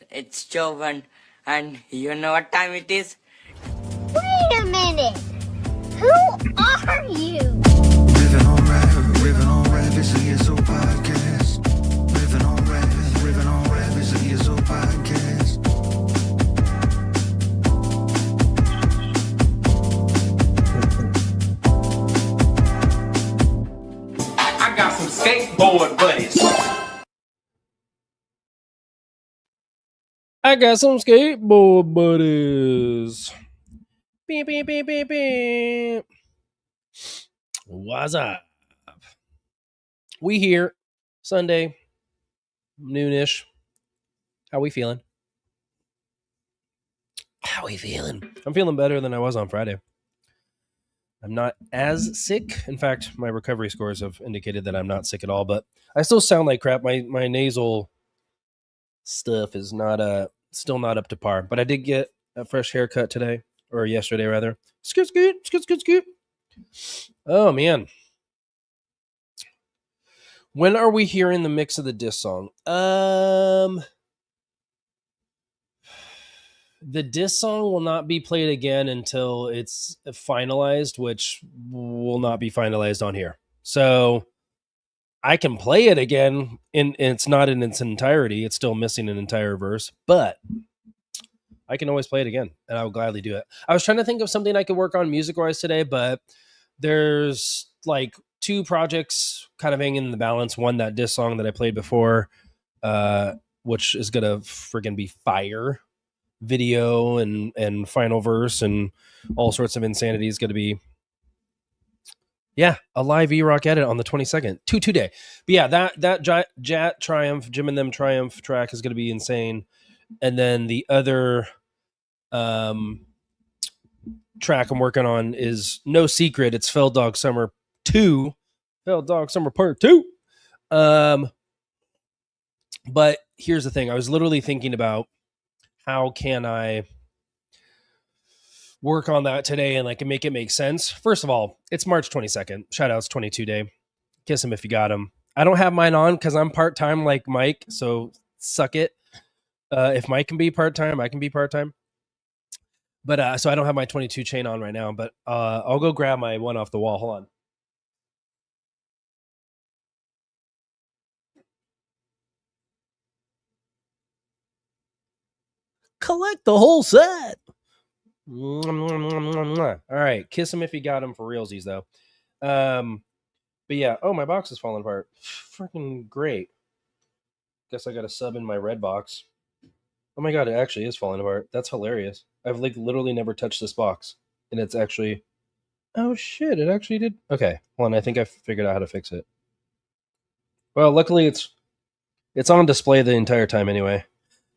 it's Jovan, and you know what time it is? Wait a minute! Who are you? RiFFin On RaFF is a ESO podcast. RiFFin On RaFF is a ESO podcast. I got some skateboard buddies. I got some skateboard buddies. Beep, beep, beep, beep, beep. What's up? We here. Sunday, noonish. How we feeling? I'm feeling better than I was on Friday. I'm not as sick. In fact, my recovery scores have indicated that I'm not sick at all, but I still sound like crap. My nasal stuff is not still not up to par. But I did get a fresh haircut today, or yesterday rather. Scoot. Oh man. When are we hearing the mix of the diss song? The diss song will not be played again until it's finalized, which will not be finalized on here. So I can play it again, and it's not in its entirety. It's still missing an entire verse, but I can always play it again, and I will gladly do it. I was trying to think of something I could work on music-wise today, but there's like two projects kind of hanging in the balance. One, that diss song that I played before, which is going to friggin' be fire. Video and final verse and all sorts of insanity is going to be, a live EROK edit on the 22nd, two-day. But yeah, that Jat Triumph, Jim and Them Triumph track is going to be insane. And then the other track I'm working on is no secret. It's Fell Dog Summer Part 2. But here's the thing. I was literally thinking about how can I work on that today and like make it make sense. First of all, it's March 22nd. Shout outs 22 day. Kiss him if you got him. I don't have mine on because I'm part-time like Mike, so suck it. If Mike can be part-time, I can be part-time. But so I don't have my 22 chain on right now, but I'll go grab my one off the wall. Hold on. Collect the whole set. All right. Kiss him if you got him for realsies, though. But yeah. Oh, my box is falling apart. Freaking great. Guess I got a sub in my red box. Oh my god, it actually is falling apart. That's hilarious. I've like literally never touched this box. And it's actually... Oh shit, it actually did. Okay, hold on. I think I figured out how to fix it. Well, luckily it's on display the entire time anyway.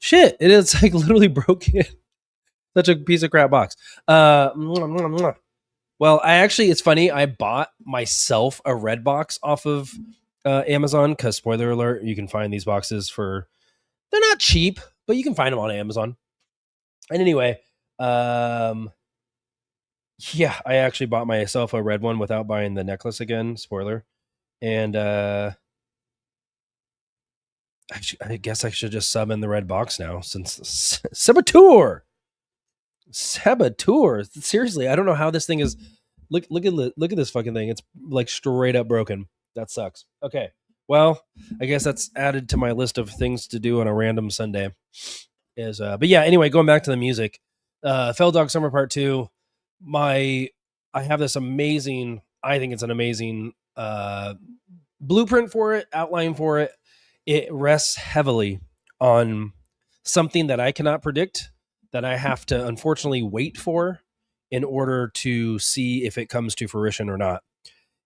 Shit, it is like literally broken. Such a piece of crap box. Well, it's funny. I bought myself a red box off of Amazon because, spoiler alert, you can find these boxes they're not cheap, but you can find them on Amazon. And anyway, I actually bought myself a red one without buying the necklace again. Spoiler. And I guess I should just sub in the red box now since Saboteur. Seriously, I don't know how this thing is. Look at this fucking thing. It's like straight up broken. That sucks. Okay. Well, I guess that's added to my list of things to do on a random Sunday. But yeah, anyway, going back to the music. Fell Dog Summer Part 2. I have this amazing, I think it's an amazing blueprint for it, outline for it. It rests heavily on something that I cannot predict, that I have to unfortunately wait for in order to see if it comes to fruition or not.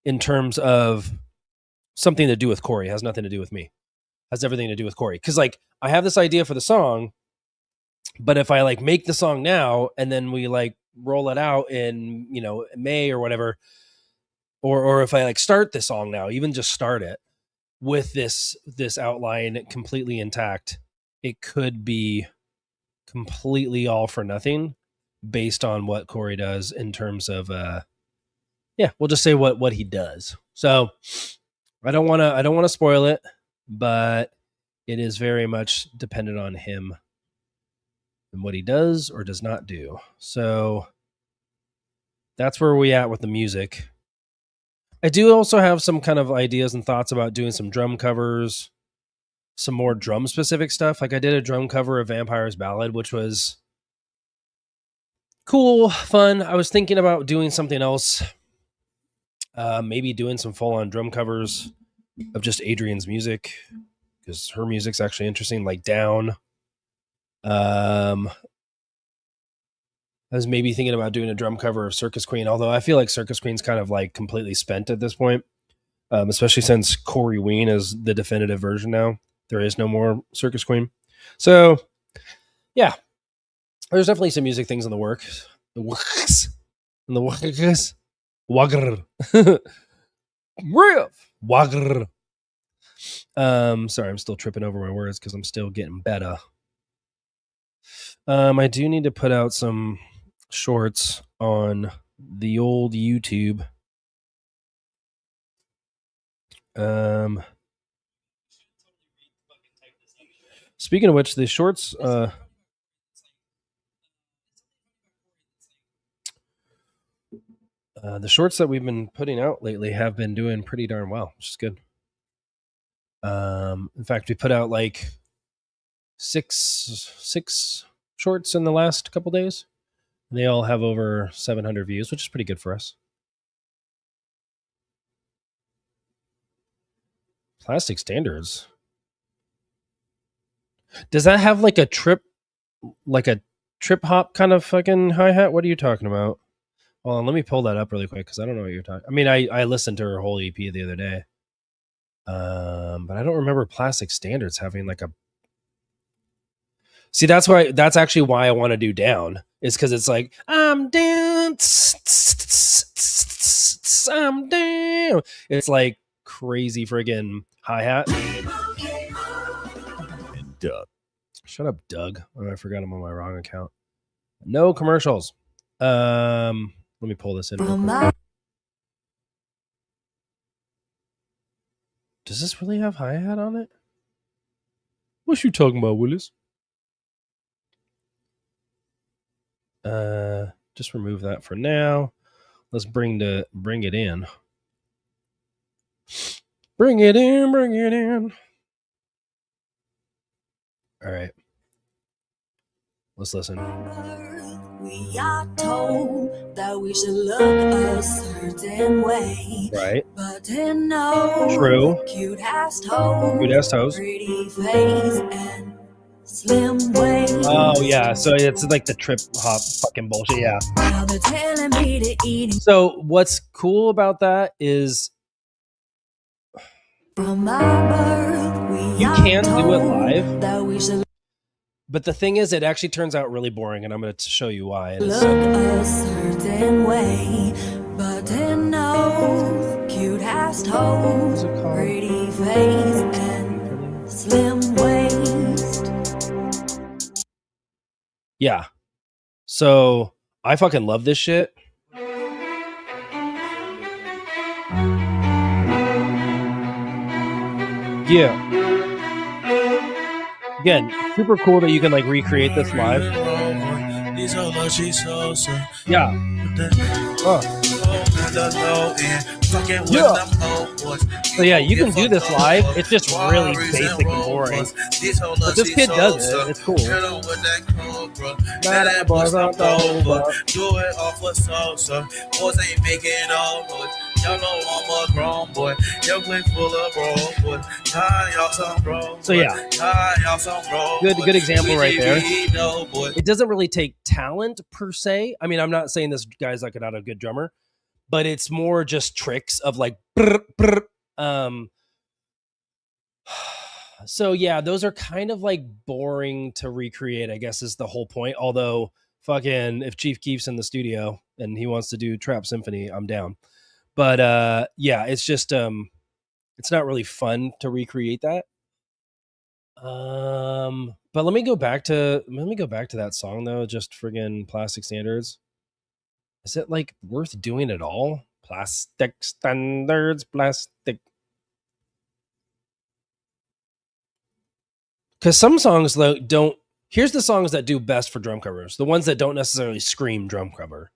In terms of something to do with Corey, it has nothing to do with me. It has everything to do with Corey. Because like I have this idea for the song, but if I like make the song now and then we like roll it out in, May or whatever, or if I like start the song now, even just start it with this outline completely intact, it could be completely all for nothing based on what Corey does in terms of we'll just say what he does. So I don't want to spoil it, but it is very much dependent on him and what he does or does not do. So that's where we at with the music. I do also have some kind of ideas and thoughts about doing some drum covers, some more drum specific stuff. Like I did a drum cover of Vampire's Ballad, which was cool, fun. I was thinking about doing something else. Maybe doing some full on drum covers of just Adrian's music, because her music's actually interesting, like Down. I was maybe thinking about doing a drum cover of Circus Queen, although I feel like Circus Queen's kind of like completely spent at this point, especially since Corey Ween is the definitive version now. There is no more Circus Queen. So, yeah, there's definitely some music things in the works. The works. In the works. Wagr. Riff. Wagr. Sorry, I'm still tripping over my words because I'm still getting better. I do need to put out some shorts on the old YouTube. Speaking of which, the shorts, the shorts that we've been putting out lately have been doing pretty darn well, which is good. In fact, we put out like six shorts in the last couple days. They all have over 700 views, which is pretty good for us. Plastic Standards. Does that have like a trip hop kind of fucking hi-hat? What are you talking about? Well, let me pull that up really quick because I don't know what you're talking. I mean, I listened to her whole EP the other day. But I don't remember Plastic Standards having like a. See, that's actually why I want to do Down, is because it's like I'm down, I'm down. It's like crazy friggin' hi-hat. Doug. Shut up, Doug. Oh, I forgot I'm on my wrong account. No commercials. Let me pull this in real quick. Does this really have hi-hat on it? What you talking about, Willis? Just remove that for now. Let's bring it in. Bring it in. All right. Let's listen. We are told that we should look a certain way. Right. But in no True. Cute ass toes. Cute ass toes. Pretty face and slim waist. Oh yeah, so it's like the trip hop fucking bullshit. Yeah. Now they're telling me to eat. So what's cool about that is From my birth, we you are can do it told live. That we should But the thing is, it actually turns out really boring, and I'm going to show you why. And look a certain way, but in no cute ass toes, pretty face and slim waist. Yeah. So I fucking love this shit. Yeah. Again, super cool that you can like recreate this live. Yeah. Yeah. So yeah, you can do this live. It's just really basic and boring. But this kid does it. It's cool. So yeah, good example right there. It doesn't really take talent per se. I mean, I'm not saying this guy's like not a good drummer, but it's more just tricks of like brr, brr. So yeah, those are kind of like boring to recreate, I guess is the whole point. Although fucking if Chief Keef's in the studio and he wants to do Trap Symphony, I'm down. But yeah, it's just it's not really fun to recreate that. But let me go back to that song though, just friggin' Plastic Standards. Is it like worth doing at all? Plastic Standards, plastic. Because some songs though don't. here's the songs that do best for drum covers. The ones that don't necessarily scream drum cover.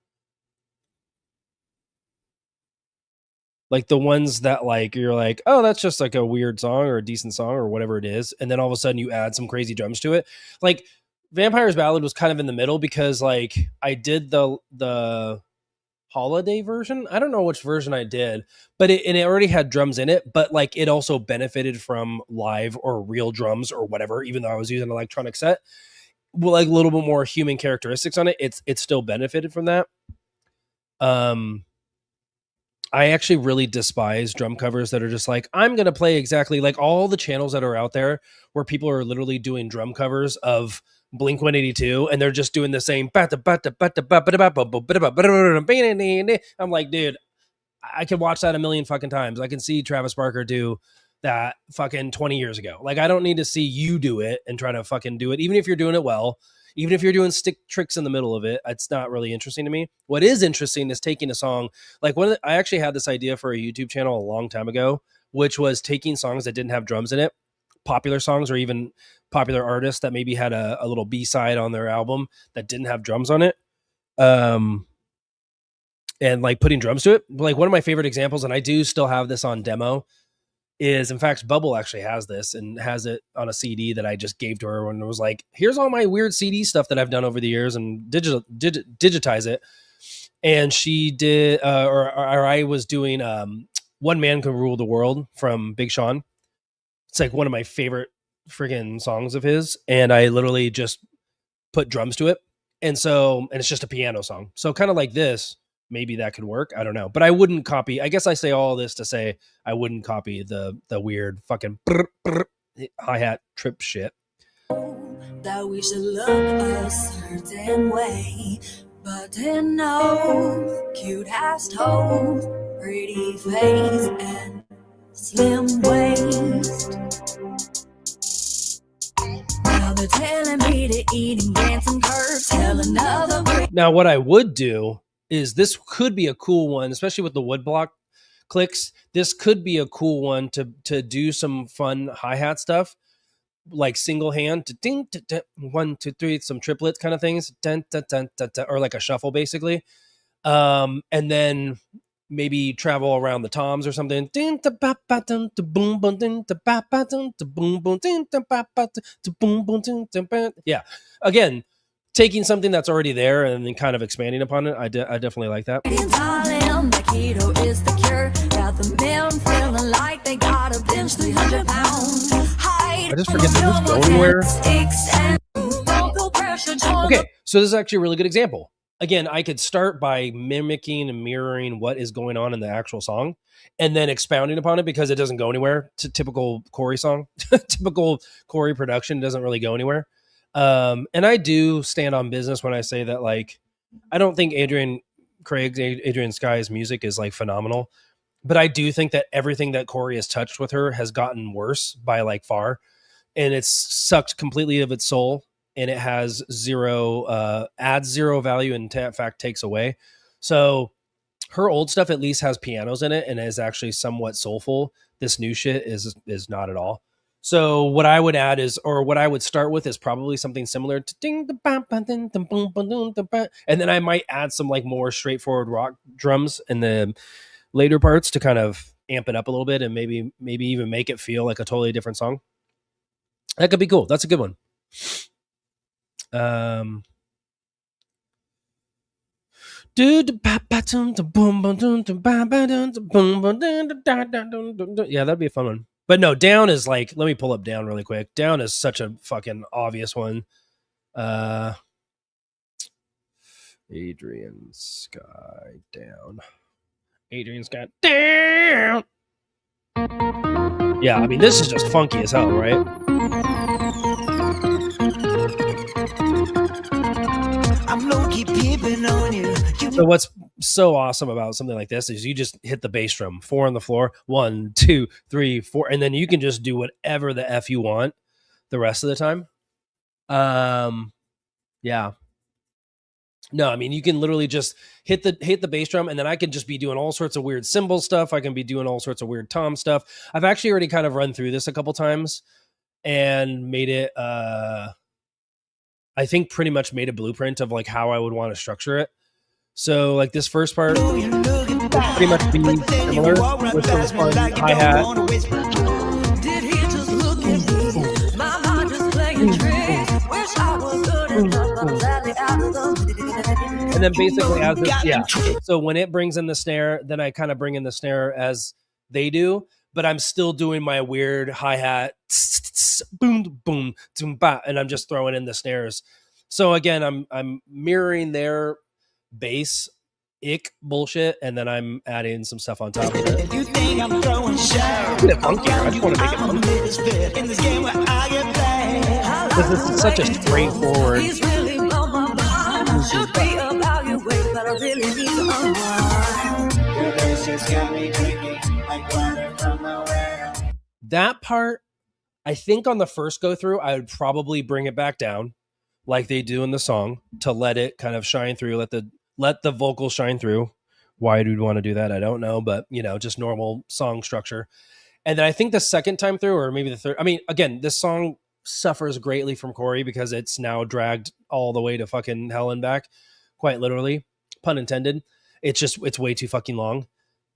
Like the ones that like, you're like, oh, that's just like a weird song or a decent song or whatever it is. And then all of a sudden you add some crazy drums to it. Like Vampire's Ballad was kind of in the middle because like I did the holiday version. I don't know which version I did, but it already had drums in it, but like it also benefited from live or real drums or whatever, even though I was using an electronic set. Well, like a little bit more human characteristics on it. It's still benefited from that. I actually really despise drum covers that are just like, I'm going to play exactly like all the channels that are out there where people are literally doing drum covers of Blink 182 and they're just doing the same. I'm like, dude, I can watch that a million fucking times. I can see Travis Barker do that fucking 20 years ago. Like, I don't need to see you do it and try to fucking do it, even if you're doing it well. Even if you're doing stick tricks in the middle of it, it's not really interesting to me. What is interesting is taking a song like I actually had this idea for a YouTube channel a long time ago, which was taking songs that didn't have drums in it, popular songs or even popular artists that maybe had a little B-side on their album that didn't have drums on it. And like putting drums to it. Like one of my favorite examples, and I do still have this on demo, is in fact Bubble actually has this and has it on a CD that I just gave to her when it was like, here's all my weird CD stuff that I've done over the years and digitize it. And she did, or I was doing One Man Can Rule the World from Big Sean. It's like one of my favorite friggin' songs of his. And I literally just put drums to it. And it's just a piano song. So kind of like this, maybe that could work. I don't know, but I wouldn't copy. I guess I say all this to say I wouldn't copy the weird fucking hi-hat trip shit. That we should look a certain way, but in no cute ass toes, pretty face and slim waist. Now they're telling me to eat and dance and curves. Tell another. Now what I would do is this could be a cool one, especially with the woodblock clicks. This could be a cool one to do some fun hi-hat stuff, like single hand, ding, 1, 2, 3, some triplets kind of things, or like a shuffle basically. And then maybe travel around the toms or something. Yeah. Again, taking something that's already there and then kind of expanding upon it. I definitely like that. I just forget that this go anywhere. Okay, so this is actually a really good example. Again, I could start by mimicking and mirroring what is going on in the actual song and then expounding upon it because it doesn't go anywhere. It's a typical Corey song. Typical Corey production doesn't really go anywhere. And I do stand on business when I say that, like, I don't think Adrian Sky's music is like phenomenal, but I do think that everything that Corey has touched with her has gotten worse by like far, and it's sucked completely of its soul, and it has adds zero value and in fact takes away. So her old stuff at least has pianos in it and is actually somewhat soulful. This new shit is not at all. So what I would add is, or what I would start with is probably something similar to ding the bam bam ding the boom boom ding the bam, and then I might add some like more straightforward rock drums in the later parts to kind of amp it up a little bit and maybe even make it feel like a totally different song. That could be cool. That's a good one. Yeah, that'd be a fun one. But no, Down is like, let me pull up Down really quick. Down is such a fucking obvious one. Adrian Sky Down. Adrian Sky Down. Yeah, I mean, this is just funky as hell, right? I'm low-key peeping on you. So what's so awesome about something like this is you just hit the bass drum, 4 on the floor, 1, 2, 3, 4, and then you can just do whatever the F you want the rest of the time. Yeah. No, I mean, you can literally just hit the bass drum, and then I can just be doing all sorts of weird cymbal stuff. I can be doing all sorts of weird tom stuff. I've actually already kind of run through this a couple times and made it I think pretty much made a blueprint of like how I would want to structure it. So like this first part pretty much be similar with some fun hi-hat. Did he just look at me? My mind just playing tricks. Wish I was good enough, but I'm sadly out of the. And then basically as this, yeah. So when it brings in the snare, then I kind of bring in the snare as they do, but I'm still doing my weird hi-hat, boom, boom, boom, ba, and I'm just throwing in the snares. So again, I'm mirroring their bass ick bullshit, and then I'm adding some stuff on top of it. You think I'm throwing shots? I just want to make it funky. In this game where I get played. This is such a straightforward. He's really blown my mind. Should be evaluated, but I really need to unwind. That part, I think on the first go through, I would probably bring it back down like they do in the song to let it kind of shine through, let the vocals shine through. Why do we want to do that? I don't know, but you know, just normal song structure. And then I think the second time through, or maybe the third, I mean, again, this song suffers greatly from Corey because it's now dragged all the way to fucking hell and back, quite literally, pun intended. It's way too fucking long.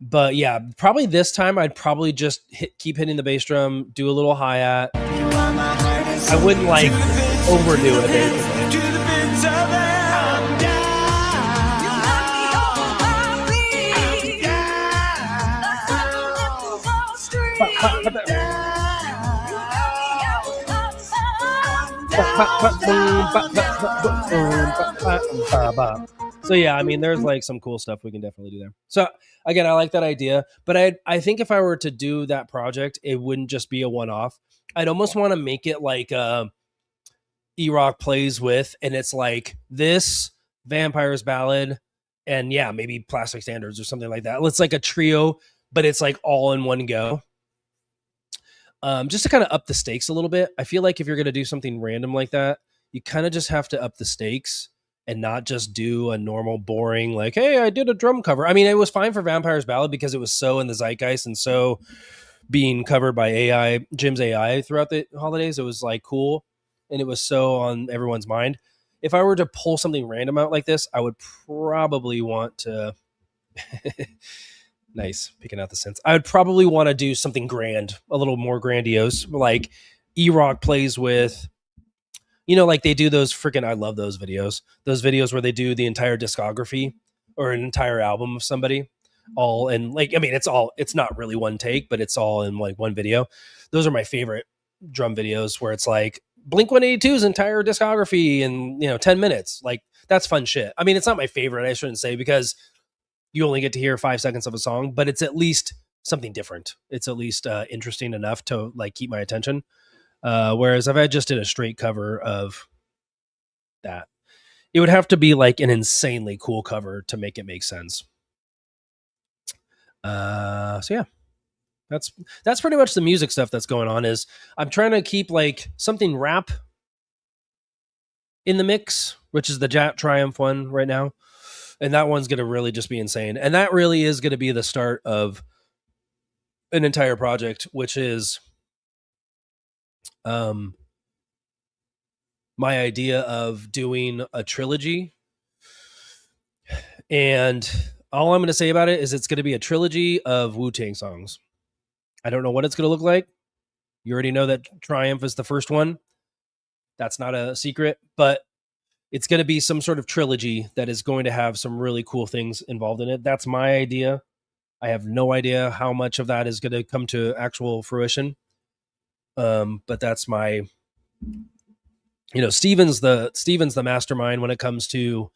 But yeah, probably this time I'd probably just keep hitting the bass drum, do a little hi-hat. I wouldn't like overdo it. Basically. So yeah, I mean, there's like some cool stuff we can definitely do there. So again, I like that idea, but I think if I were to do that project, it wouldn't just be a one-off. I'd almost want to make it like EROK plays with, and it's like this Vampire's Ballad, and yeah, maybe Plastic Standards or something like that. It's like a trio, but it's like all in one go. Just to kind of up the stakes a little bit. I feel like if you're going to do something random like that, you kind of just have to up the stakes and not just do a normal boring, like, hey, I did a drum cover. I mean, it was fine for Vampire's Ballad because it was so in the zeitgeist and so being covered by AI, Jim's AI throughout the holidays. It was like cool. And it was so on everyone's mind. If I were to pull something random out like this, I would probably want to... Nice, picking out the sense. I would probably want to do something grand, a little more grandiose, like EROK plays with, you know, like they do those freaking, I love those videos where they do the entire discography or an entire album of somebody all in, like, I mean, it's not really one take, but it's all in like one video. Those are my favorite drum videos where it's like Blink-182's entire discography in, 10 minutes. Like, that's fun shit. I mean, it's not my favorite, I shouldn't say, because you only get to hear 5 seconds of a song, but it's at least something different. It's at least interesting enough to like keep my attention. Whereas if I just did a straight cover of that, it would have to be like an insanely cool cover to make it make sense. So yeah, that's pretty much the music stuff that's going on. Is I'm trying to keep like something rap in the mix, which is the Jat Triumph one right now. And that one's going to really just be insane. And that really is going to be the start of an entire project, which is my idea of doing a trilogy. And all I'm going to say about it is it's going to be a trilogy of Wu-Tang songs. I don't know what it's going to look like. You already know that Triumph is the first one. That's not a secret, but it's going to be some sort of trilogy that is going to have some really cool things involved in it. That's my idea. I have no idea how much of that is going to come to actual fruition. But that's my, Steven's the mastermind when it comes to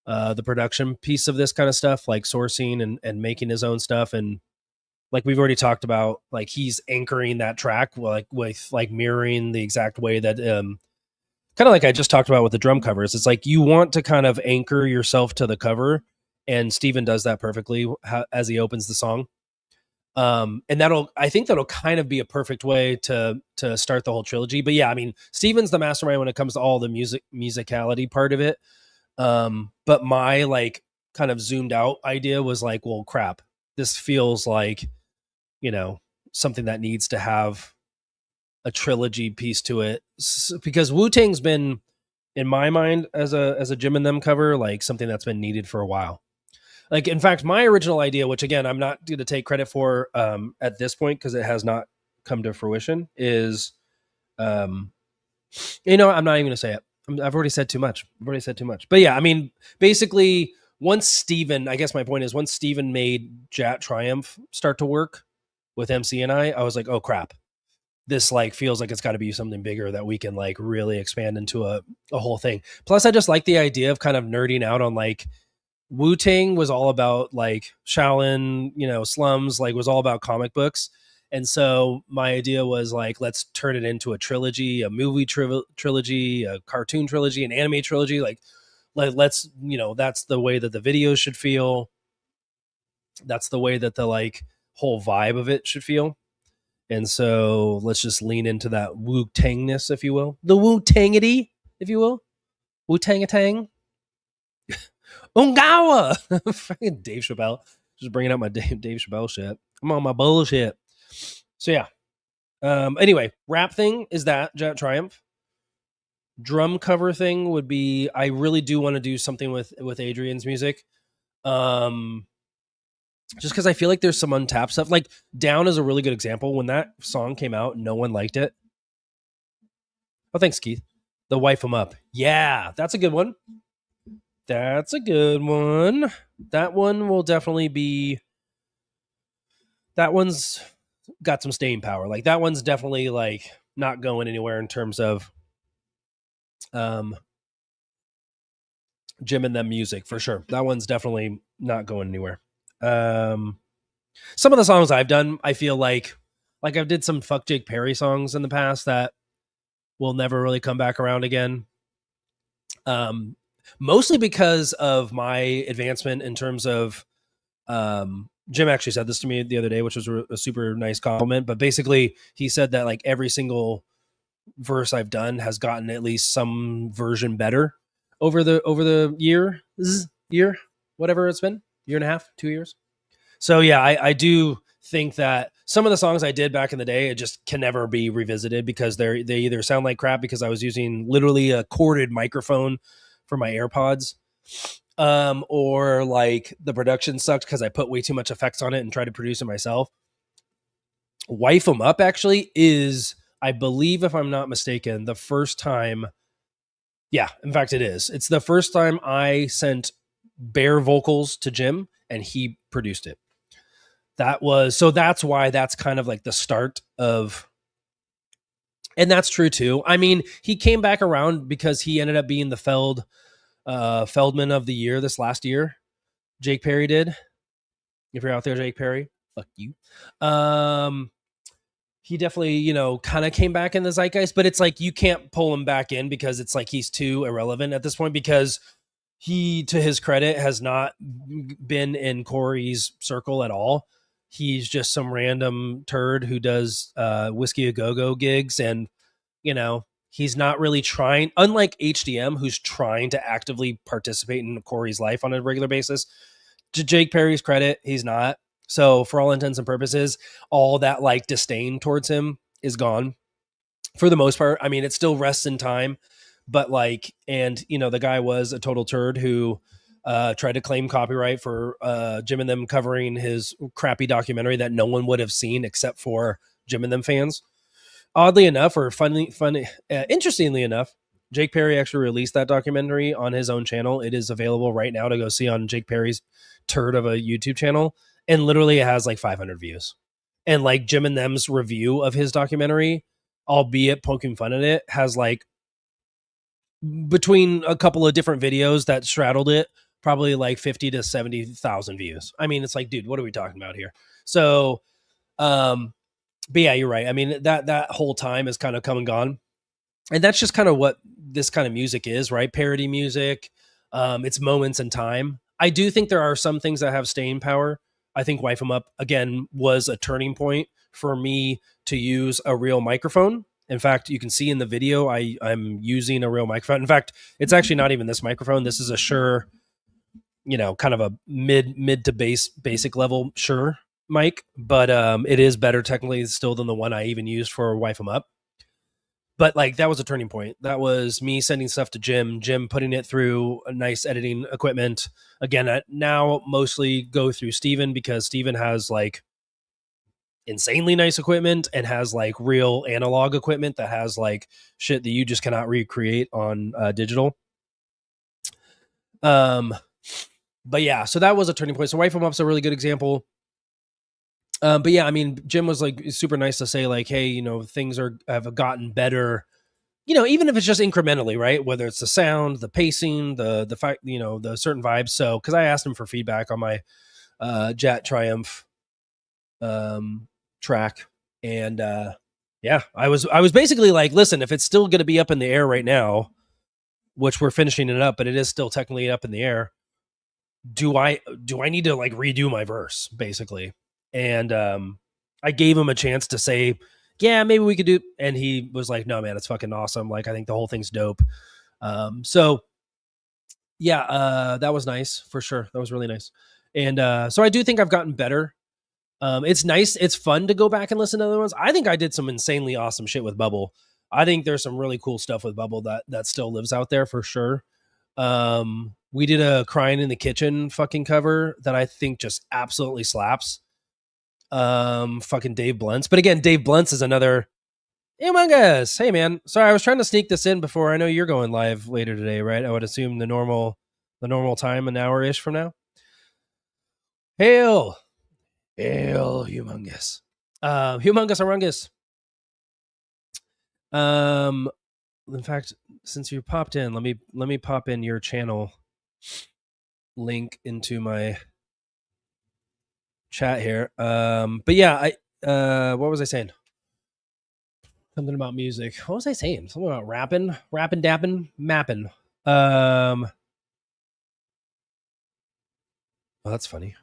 the production piece of this kind of stuff, like sourcing and making his own stuff. And like we've already talked about, like he's anchoring that track like with like mirroring the exact way that kind of like I just talked about with the drum covers. It's like you want to kind of anchor yourself to the cover, and Steven does that perfectly as he opens the song. And I think that'll kind of be a perfect way to start the whole trilogy. But yeah, I mean, Steven's the mastermind when it comes to all the musicality part of it. But my like kind of zoomed out idea was like, well, crap, this feels like, something that needs to have a trilogy piece to it, because Wu-Tang's been in my mind as a Jim and Them cover, like something that's been needed for a while. Like, in fact, my original idea, which again, I'm not going to take credit for at this point because it has not come to fruition, is, I'm not even going to say it. I've already said too much. But yeah, I mean, basically, once Steven, I guess my point is, once Steven made Jat Triumph start to work with MC and I was like, oh crap. This like feels like it's got to be something bigger that we can like really expand into a whole thing. Plus, I just like the idea of kind of nerding out on like Wu-Tang was all about like Shaolin, slums, like was all about comic books. And so my idea was like, let's turn it into a trilogy, a movie trilogy, a cartoon trilogy, an anime trilogy. Like let's, that's the way that the videos should feel. That's the way that the like whole vibe of it should feel. And so let's just lean into that Wu-Tangness, if you will. The Wu-Tangity, if you will. Wu-Tang-a-tang. Ungawa! Fucking Dave Chappelle. Just bringing out my Dave Chappelle shit. I'm on my bullshit. So yeah. Anyway, rap thing is that Jet Triumph. Drum cover thing would be, I really do want to do something with Adrian's music. Just because I feel like there's some untapped stuff. Like Down is a really good example. When that song came out, no one liked it. Oh, thanks, Keith. The Wife 'Em Up. Yeah, that's a good one. That one will definitely be. That one's got some staying power. Like that one's definitely like not going anywhere in terms of Jim and Them music for sure. That one's definitely not going anywhere. Some of the songs I've done, I feel like I did some Fuck Jake Perry songs in the past that will never really come back around again. Mostly because of my advancement in terms of, Jim actually said this to me the other day, which was a super nice compliment, but basically he said that like every single verse I've done has gotten at least some version better over the year, whatever it's been, year and a half, 2 years. So yeah, I do think that some of the songs I did back in the day, it just can never be revisited because they either sound like crap because I was using literally a corded microphone for my AirPods, or like the production sucked because I put way too much effects on it and tried to produce it myself. Wife 'Em Up actually is, I believe, if I'm not mistaken, the first time. Yeah, in fact, it is. It's the first time I sent bare vocals to Jim and he produced it. That's why that's kind of like the start of, and that's true too. I mean, he came back around because he ended up being the Feldman of the year this last year. Jake Perry did. If you're out there, Jake Perry, fuck you. He definitely, kind of came back in the zeitgeist, but it's like you can't pull him back in because it's like he's too irrelevant at this point because he, to his credit, has not been in Corey's circle at all. He's just some random turd who does Whiskey A Go-Go gigs. And, he's not really trying, unlike HDM, who's trying to actively participate in Corey's life on a regular basis. To Jake Perry's credit, he's not. So for all intents and purposes, all that like disdain towards him is gone for the most part. I mean, it still rests in time, but like, and the guy was a total turd who tried to claim copyright for Jim and Them covering his crappy documentary that no one would have seen except for Jim and Them fans. Oddly enough, or interestingly enough, Jake Perry actually released that documentary on his own channel. It is available right now to go see on Jake Perry's turd of a YouTube channel. And literally it has like 500 views. And like Jim and Them's review of his documentary, albeit poking fun at it, has like between a couple of different videos that straddled it, probably like 50 to 70,000 views. I mean, it's like, dude, what are we talking about here? So, but yeah, you're right. I mean, that whole time has kind of come and gone. And that's just kind of what this kind of music is, right? Parody music. It's moments in time. I do think there are some things that have staying power. I think Wife 'Em Up, again, was a turning point for me to use a real microphone. In fact, you can see in the video, I'm using a real microphone. In fact, it's actually not even this microphone. This is a Shure, kind of a mid to basic level Shure mic, but it is better technically still than the one I even used for Wife 'Em Up. but like that was a turning point. That was me sending stuff to Jim putting it through a nice editing equipment. Again, I now mostly go through Steven because Steven has like insanely nice equipment and has like real analog equipment that has like shit that you just cannot recreate on digital. But yeah, so that was a turning point. So RiFFin Up's a really good example. But yeah, I mean, Jim was like super nice to say like, hey, you know, things have gotten better, you know, even if it's just incrementally, right? Whether it's the sound, the pacing, the fact, you know, the certain vibes. So, cause I asked him for feedback on my Jet Triumph track. And yeah, I was basically like, listen, if it's still going to be up in the air right now, which we're finishing it up, but it is still technically up in the air. Do I need to like redo my verse basically? And I gave him a chance to say, yeah, maybe we could do. And he was like, no, man, it's fucking awesome. Like, I think the whole thing's dope. So yeah, that was nice for sure. That was really nice. And so I do think I've gotten better. It's nice. It's fun to go back and listen to other ones. I think I did some insanely awesome shit with Bubble. I think there's some really cool stuff with Bubble that still lives out there for sure. We did a Crying in the Kitchen fucking cover that I think just absolutely slaps. Fucking Dave Blunts. But again, Dave Blunts is another humongous. Hey man, sorry, I was trying to sneak this in before. I know you're going live later today, right? I would assume the normal time, an hour-ish from now. Hail, humongous. Humongous. In fact, since you popped in, let me pop in your channel link into my chat here. But yeah, what was I saying? Something about music. What was I saying? Something about rapping, dapping, mapping. Oh, that's funny.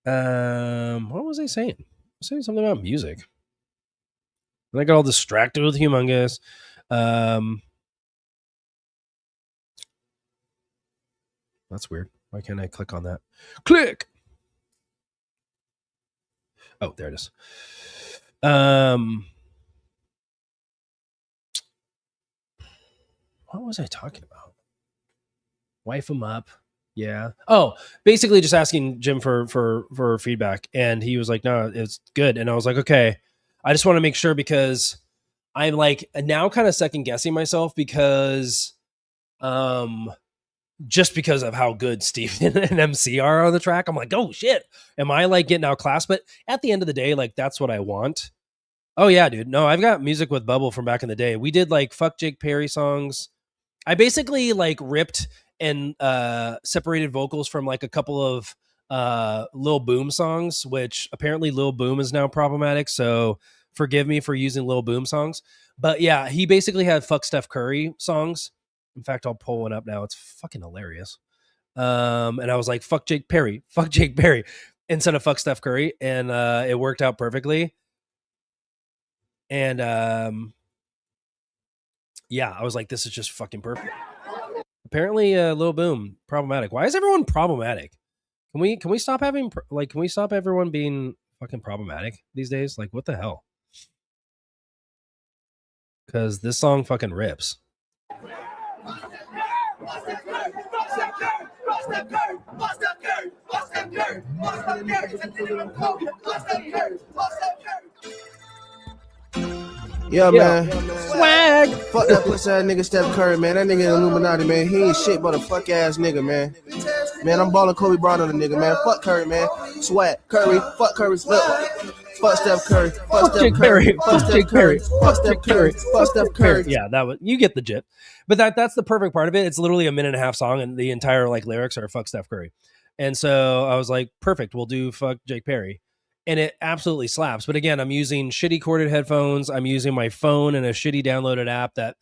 What was I saying? I was saying something about music. And I got all distracted with humongous. That's weird. Why can't I click on that? Click. Oh, there it is. What was I talking about? Wife him up. Yeah. Oh, basically just asking Jim for feedback. And he was like, no, it's good. And I was like, okay, I just want to make sure because I'm like now kind of second guessing myself because, just because of how good Steven and MC are on the track. I'm like, oh shit. Am I like getting outclassed? But at the end of the day, like that's what I want. Oh yeah, dude. No, I've got music with Bubble from back in the day. We did like Fuck Jake Perry songs. I basically like ripped and separated vocals from like a couple of Lil Boom songs, which apparently Lil Boom is now problematic. So forgive me for using Lil Boom songs. But yeah, he basically had Fuck Steph Curry songs. In fact, I'll pull one up now. It's fucking hilarious. And I was like, fuck Jake Perry instead of fuck Steph Curry. And it worked out perfectly. And yeah, I was like, this is just fucking perfect. Apparently, Lil Boom, problematic. Why is everyone problematic? Can we stop having, like, can we stop everyone being fucking problematic these days? Like, what the hell? Because this song fucking rips. Yeah, man. Swag. Fuck that pussy ass nigga Steph Curry, man. That nigga Illuminati, man. He ain't shit but a fuck ass nigga, man. Man, I'm balling Kobe Bryant on the nigga, man. Fuck Curry, man. Swag. Curry. Fuck Curry. Fuck Steph Curry. Fuck Steph Curry. Fuck Steph Curry. Fuck Steph Curry. Fuck Steph Curry. Yeah, that was, you get the gist. But that's the perfect part of it. It's literally a minute and a half song, and the entire like lyrics are fuck Steph Curry. And so I was like, perfect. We'll do fuck Jake Perry. And it absolutely slaps. But again, I'm using shitty corded headphones. I'm using my phone and a shitty downloaded app that,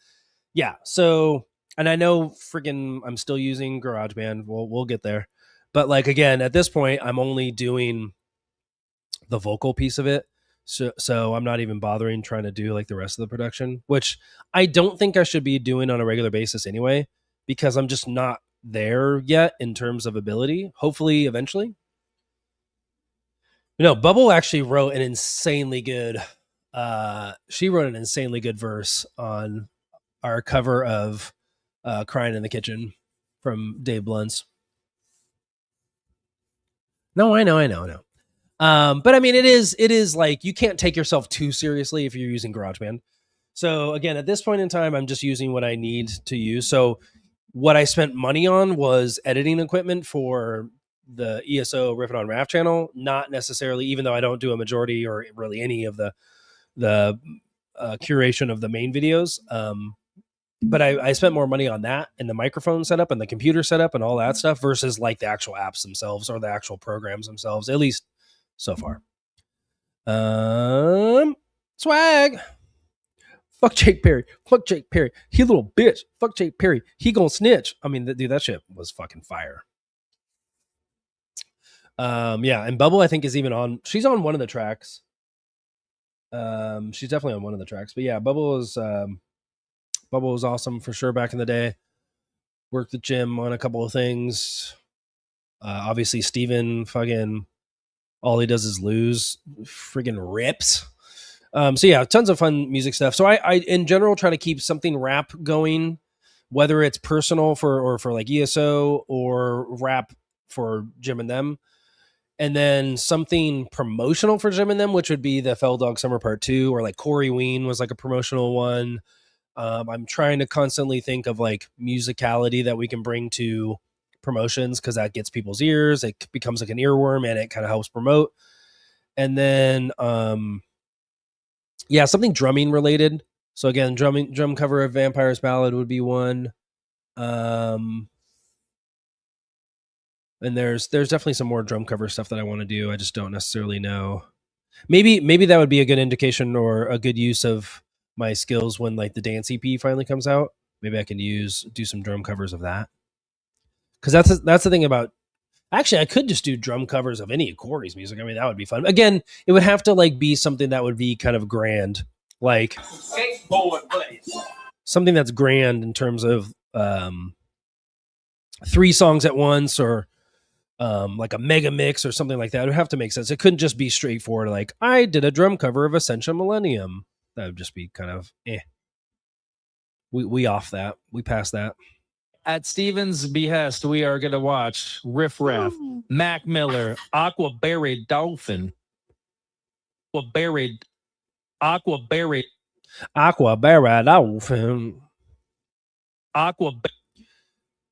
yeah. So, and I know freaking I'm still using GarageBand. We'll get there. But like, again, at this point, I'm only doing the vocal piece of it. So I'm not even bothering trying to do like the rest of the production, which I don't think I should be doing on a regular basis anyway, because I'm just not there yet in terms of ability. Hopefully, eventually. No, Bubble actually wrote an insanely good she wrote an insanely good verse on our cover of Crying in the Kitchen from Dave Blunt's. No, I know. But I mean, it is like, you can't take yourself too seriously if you're using GarageBand. So again, at this point in time, I'm just using what I need to use. So what I spent money on was editing equipment for the ESO RiFFin On RaFF channel, not necessarily, even though I don't do a majority or really any of the curation of the main videos. But I spent more money on that and the microphone setup and the computer setup and all that stuff versus like the actual apps themselves or the actual programs themselves, at least so far. Swag. Fuck Jake Perry. Fuck Jake Perry. He a little bitch. Fuck Jake Perry. He gonna snitch. I mean, dude, that shit was fucking fire. Yeah, and Bubble, I think, is even on. She's on one of the tracks. She's definitely on one of the tracks. But yeah, Bubble was awesome for sure back in the day. Worked the gym on a couple of things. Obviously, Steven fucking all he does is lose. Friggin' rips. So yeah, tons of fun music stuff. So I in general try to keep something rap going, whether it's personal for like ESO or rap for Jim and Them. And then something promotional for Jim and Them, which would be the Fell Dog Summer Part 2, or like Corey Ween was like a promotional one. I'm trying to constantly think of like musicality that we can bring to promotions because that gets people's ears. It becomes like an earworm and it kind of helps promote. And then yeah, something drumming related. So again, drum cover of Vampire's Ballad would be one. And there's definitely some more drum cover stuff that I want to do. I just don't necessarily know. Maybe that would be a good indication or a good use of my skills when like the dance EP finally comes out. Maybe I can do some drum covers of that. Because that's the thing about. Actually, I could just do drum covers of any of Corey's music. I mean, that would be fun. Again, it would have to like be something that would be kind of grand, like Skateboard buddies. something that's grand in terms of 3 songs at once, or like a mega mix or something like that. It would have to make sense. It couldn't just be straightforward. Like I did a drum cover of Ascension Millennium. That would just be kind of We off that. We passed that. At Steven's behest, we are going to watch Riff Raff, Mac Miller, Aquaberry Dolphin, Aquaberry Dolphin.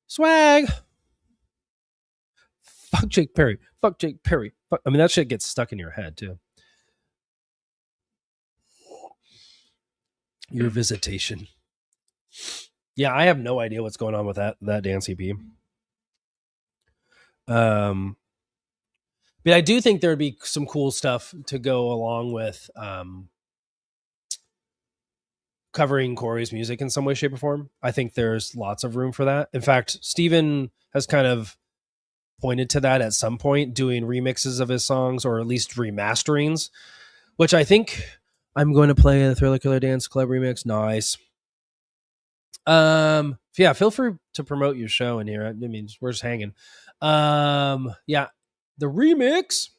Swag. Fuck Jake Perry. Fuck Jake Perry. Fuck. I mean, that shit gets stuck in your head too. Your visitation. Yeah, I have no idea what's going on with that dance EP. But I do think there'd be some cool stuff to go along with covering Corey's music in some way, shape, or form. I think there's lots of room for that. In fact, Steven has kind of pointed to that at some point, doing remixes of his songs, or at least remasterings, which I think I'm going to play a Thriller Killer Dance Club remix. Nice. Yeah, feel free to promote your show in here. I mean, we're just hanging. Yeah, the remix,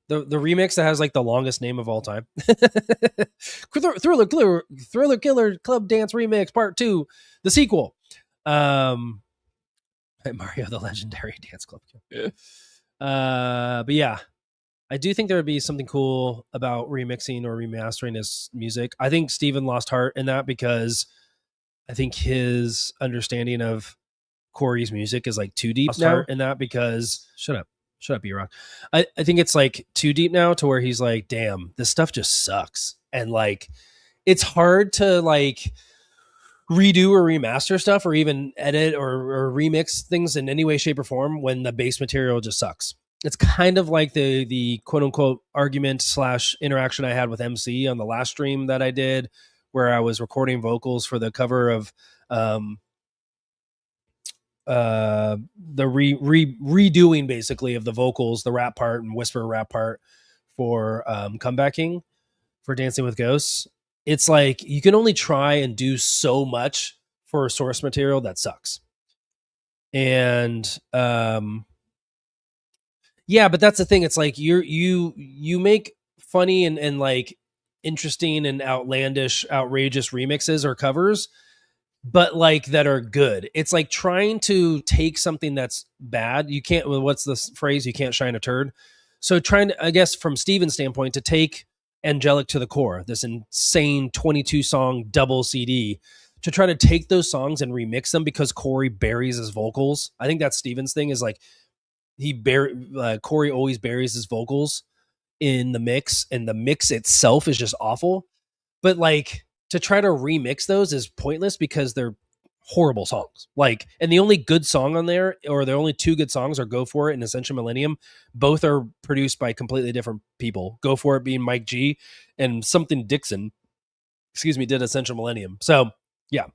the remix that has like the longest name of all time. Thriller Killer Club Dance Remix Part 2, the sequel. Mario the Legendary Dance Club. But yeah, I do think there would be something cool about remixing or remastering his music. I think Steven lost heart in that because I think his understanding of Corey's music is like too deep now in that, because shut up, EROK. I think it's like too deep now to where he's like, damn, this stuff just sucks. And like, it's hard to like redo or remaster stuff or even edit or remix things in any way, shape, or form when the base material just sucks. It's kind of like the quote unquote argument / interaction I had with MC on the last stream that I did, where I was recording vocals for the cover of the redoing basically of the vocals, the rap part and whisper rap part for Comebacking for Dancing with Ghosts. It's like you can only try and do so much for source material that sucks. And yeah, but that's the thing. It's like you make funny and like interesting and outlandish, outrageous remixes or covers, but like that are good. It's like trying to take something that's bad. You can't, what's this phrase? You can't shine a turd. So trying to, I guess from Steven's standpoint, to take Angelic to the Core, this insane 22 song double CD, to try to take those songs and remix them because Corey buries his vocals. I think that's Steven's thing, is like Corey always buries his vocals in the mix, and the mix itself is just awful. But like to try to remix those is pointless because they're horrible songs. Like, and the only good song on there, or the only two good songs, are Go For It and Essential Millennium. Both are produced by completely different people. Go For It being Mike G, and Something Dixon, did Essential Millennium. So yeah,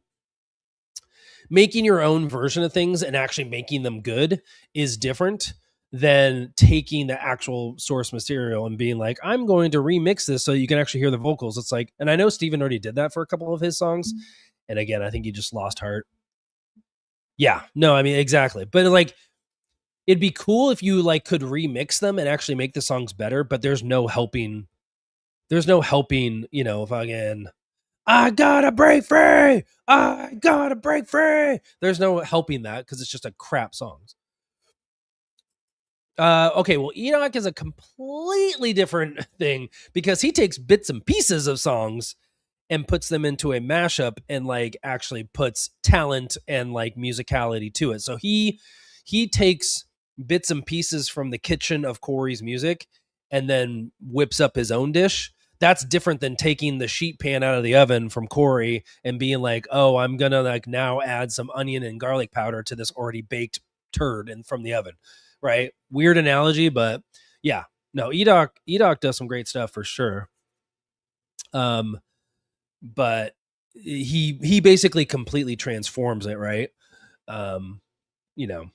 making your own version of things and actually making them good is different than taking the actual source material and being like, I'm going to remix this so you can actually hear the vocals. It's like, and I know Steven already did that for a couple of his songs. And again, I think he just lost heart. Yeah, no, I mean, exactly. But like, it'd be cool if you like could remix them and actually make the songs better, but there's no helping, you know, fucking, I gotta break free. I gotta break free. There's no helping that because it's just a crap songs. Okay, well, EROK is a completely different thing because he takes bits and pieces of songs and puts them into a mashup and like actually puts talent and like musicality to it. So he takes bits and pieces from the kitchen of Corey's music and then whips up his own dish. That's different than taking the sheet pan out of the oven from Corey and being like, oh, I'm going to like now add some onion and garlic powder to this already baked turd and from the oven, right? Weird analogy, but yeah, no, EROK does some great stuff for sure. But he basically completely transforms it, right? You know,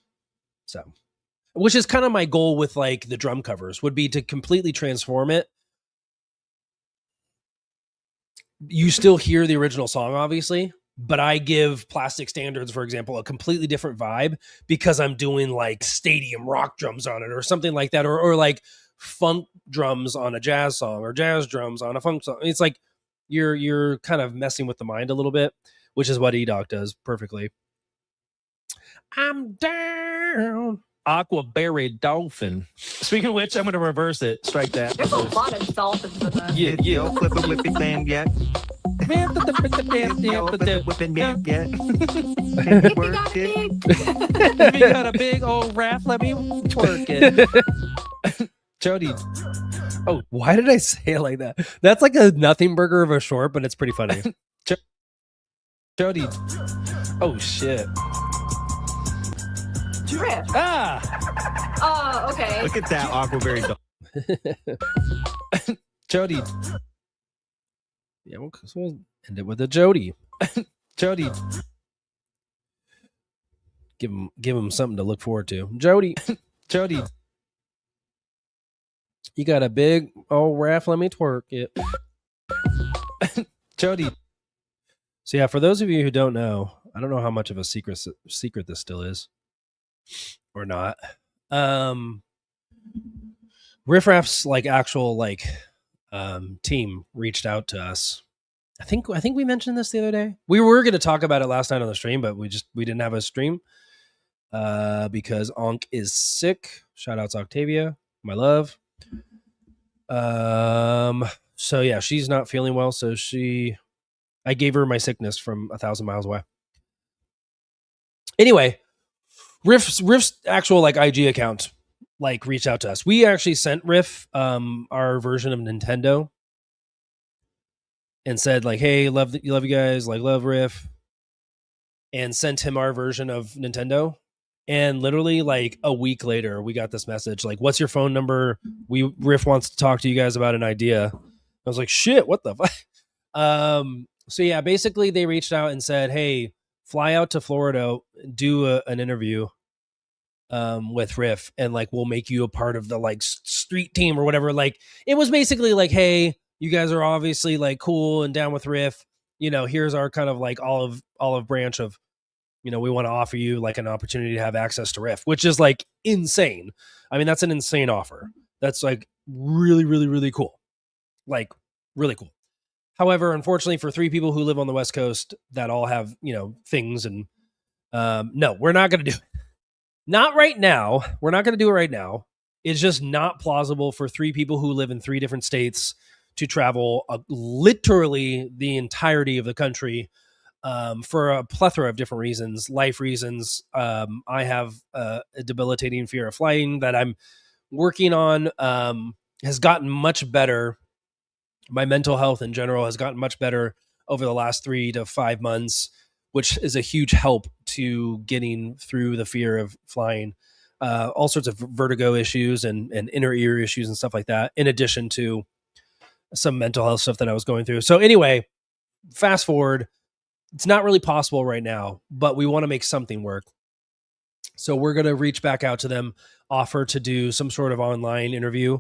so, which is kind of my goal with like the drum covers, would be to completely transform it. You still hear the original song, obviously, but I give Plastic Standards, for example, a completely different vibe because I'm doing like stadium rock drums on it or something like that, or like funk drums on a jazz song or jazz drums on a funk song. It's like you're kind of messing with the mind a little bit, which is what EROK does perfectly. I'm down. Aquaberry Dolphin. Speaking of which, I'm going to reverse it. Strike that. There's a lot of dolphins in that. Yeah. Yo, flip it, whip it, bam, yeah. Yo, flip it, whip it, bam, yeah. Can you work it? We got a big old raft. Let me twerk it. Jody. Oh, why did I say it like that? That's like a nothing burger of a short, but it's pretty funny. Jody. Oh, shit. Drip. Okay. Look at that Aquaberry Dolphin. Jody. Yeah, we'll end it with a Jody. Jody. Give him something to look forward to. Jody. Jody. You got a big old raft. Let me twerk it. Jody. So yeah, for those of you who don't know, I don't know how much of a secret this still is, or not. RiFF's like actual like team reached out to us. I think we mentioned this the other day. We were going to talk about it last night on the stream, but we didn't have a stream because Onk is sick. Shout out to Octavia, my love. So yeah, she's not feeling well. So I gave her my sickness from 1,000 miles away. Anyway, Riff's actual like IG account like reached out to us. We actually sent Riff our version of Nintendo and said like, hey, love you guys, like love Riff, and sent him our version of Nintendo. And literally like a week later, we got this message like, what's your phone number? Riff wants to talk to you guys about an idea. I was like, shit, what the fuck? So yeah, basically they reached out and said, hey, fly out to Florida, do an interview with Riff, and like we'll make you a part of the like street team or whatever. Like it was basically like, hey, you guys are obviously like cool and down with Riff. You know, here's our kind of like olive branch of, you know, we want to offer you like an opportunity to have access to Riff, which is like insane. I mean, that's an insane offer. That's like really, really, really cool. Like really cool. However, unfortunately for 3 people who live on the West Coast that all have, things and no, we're not going to do it. Not right now. We're not going to do it right now. It's just not plausible for 3 people who live in 3 different states to travel literally the entirety of the country for a plethora of different reasons, life reasons. I have a debilitating fear of flying that I'm working on, has gotten much better. My mental health in general has gotten much better over the last 3 to 5 months, which is a huge help to getting through the fear of flying. All sorts of vertigo issues and inner ear issues and stuff like that, in addition to some mental health stuff that I was going through. So anyway, fast forward, it's not really possible right now, but we want to make something work. So we're going to reach back out to them, offer to do some sort of online interview.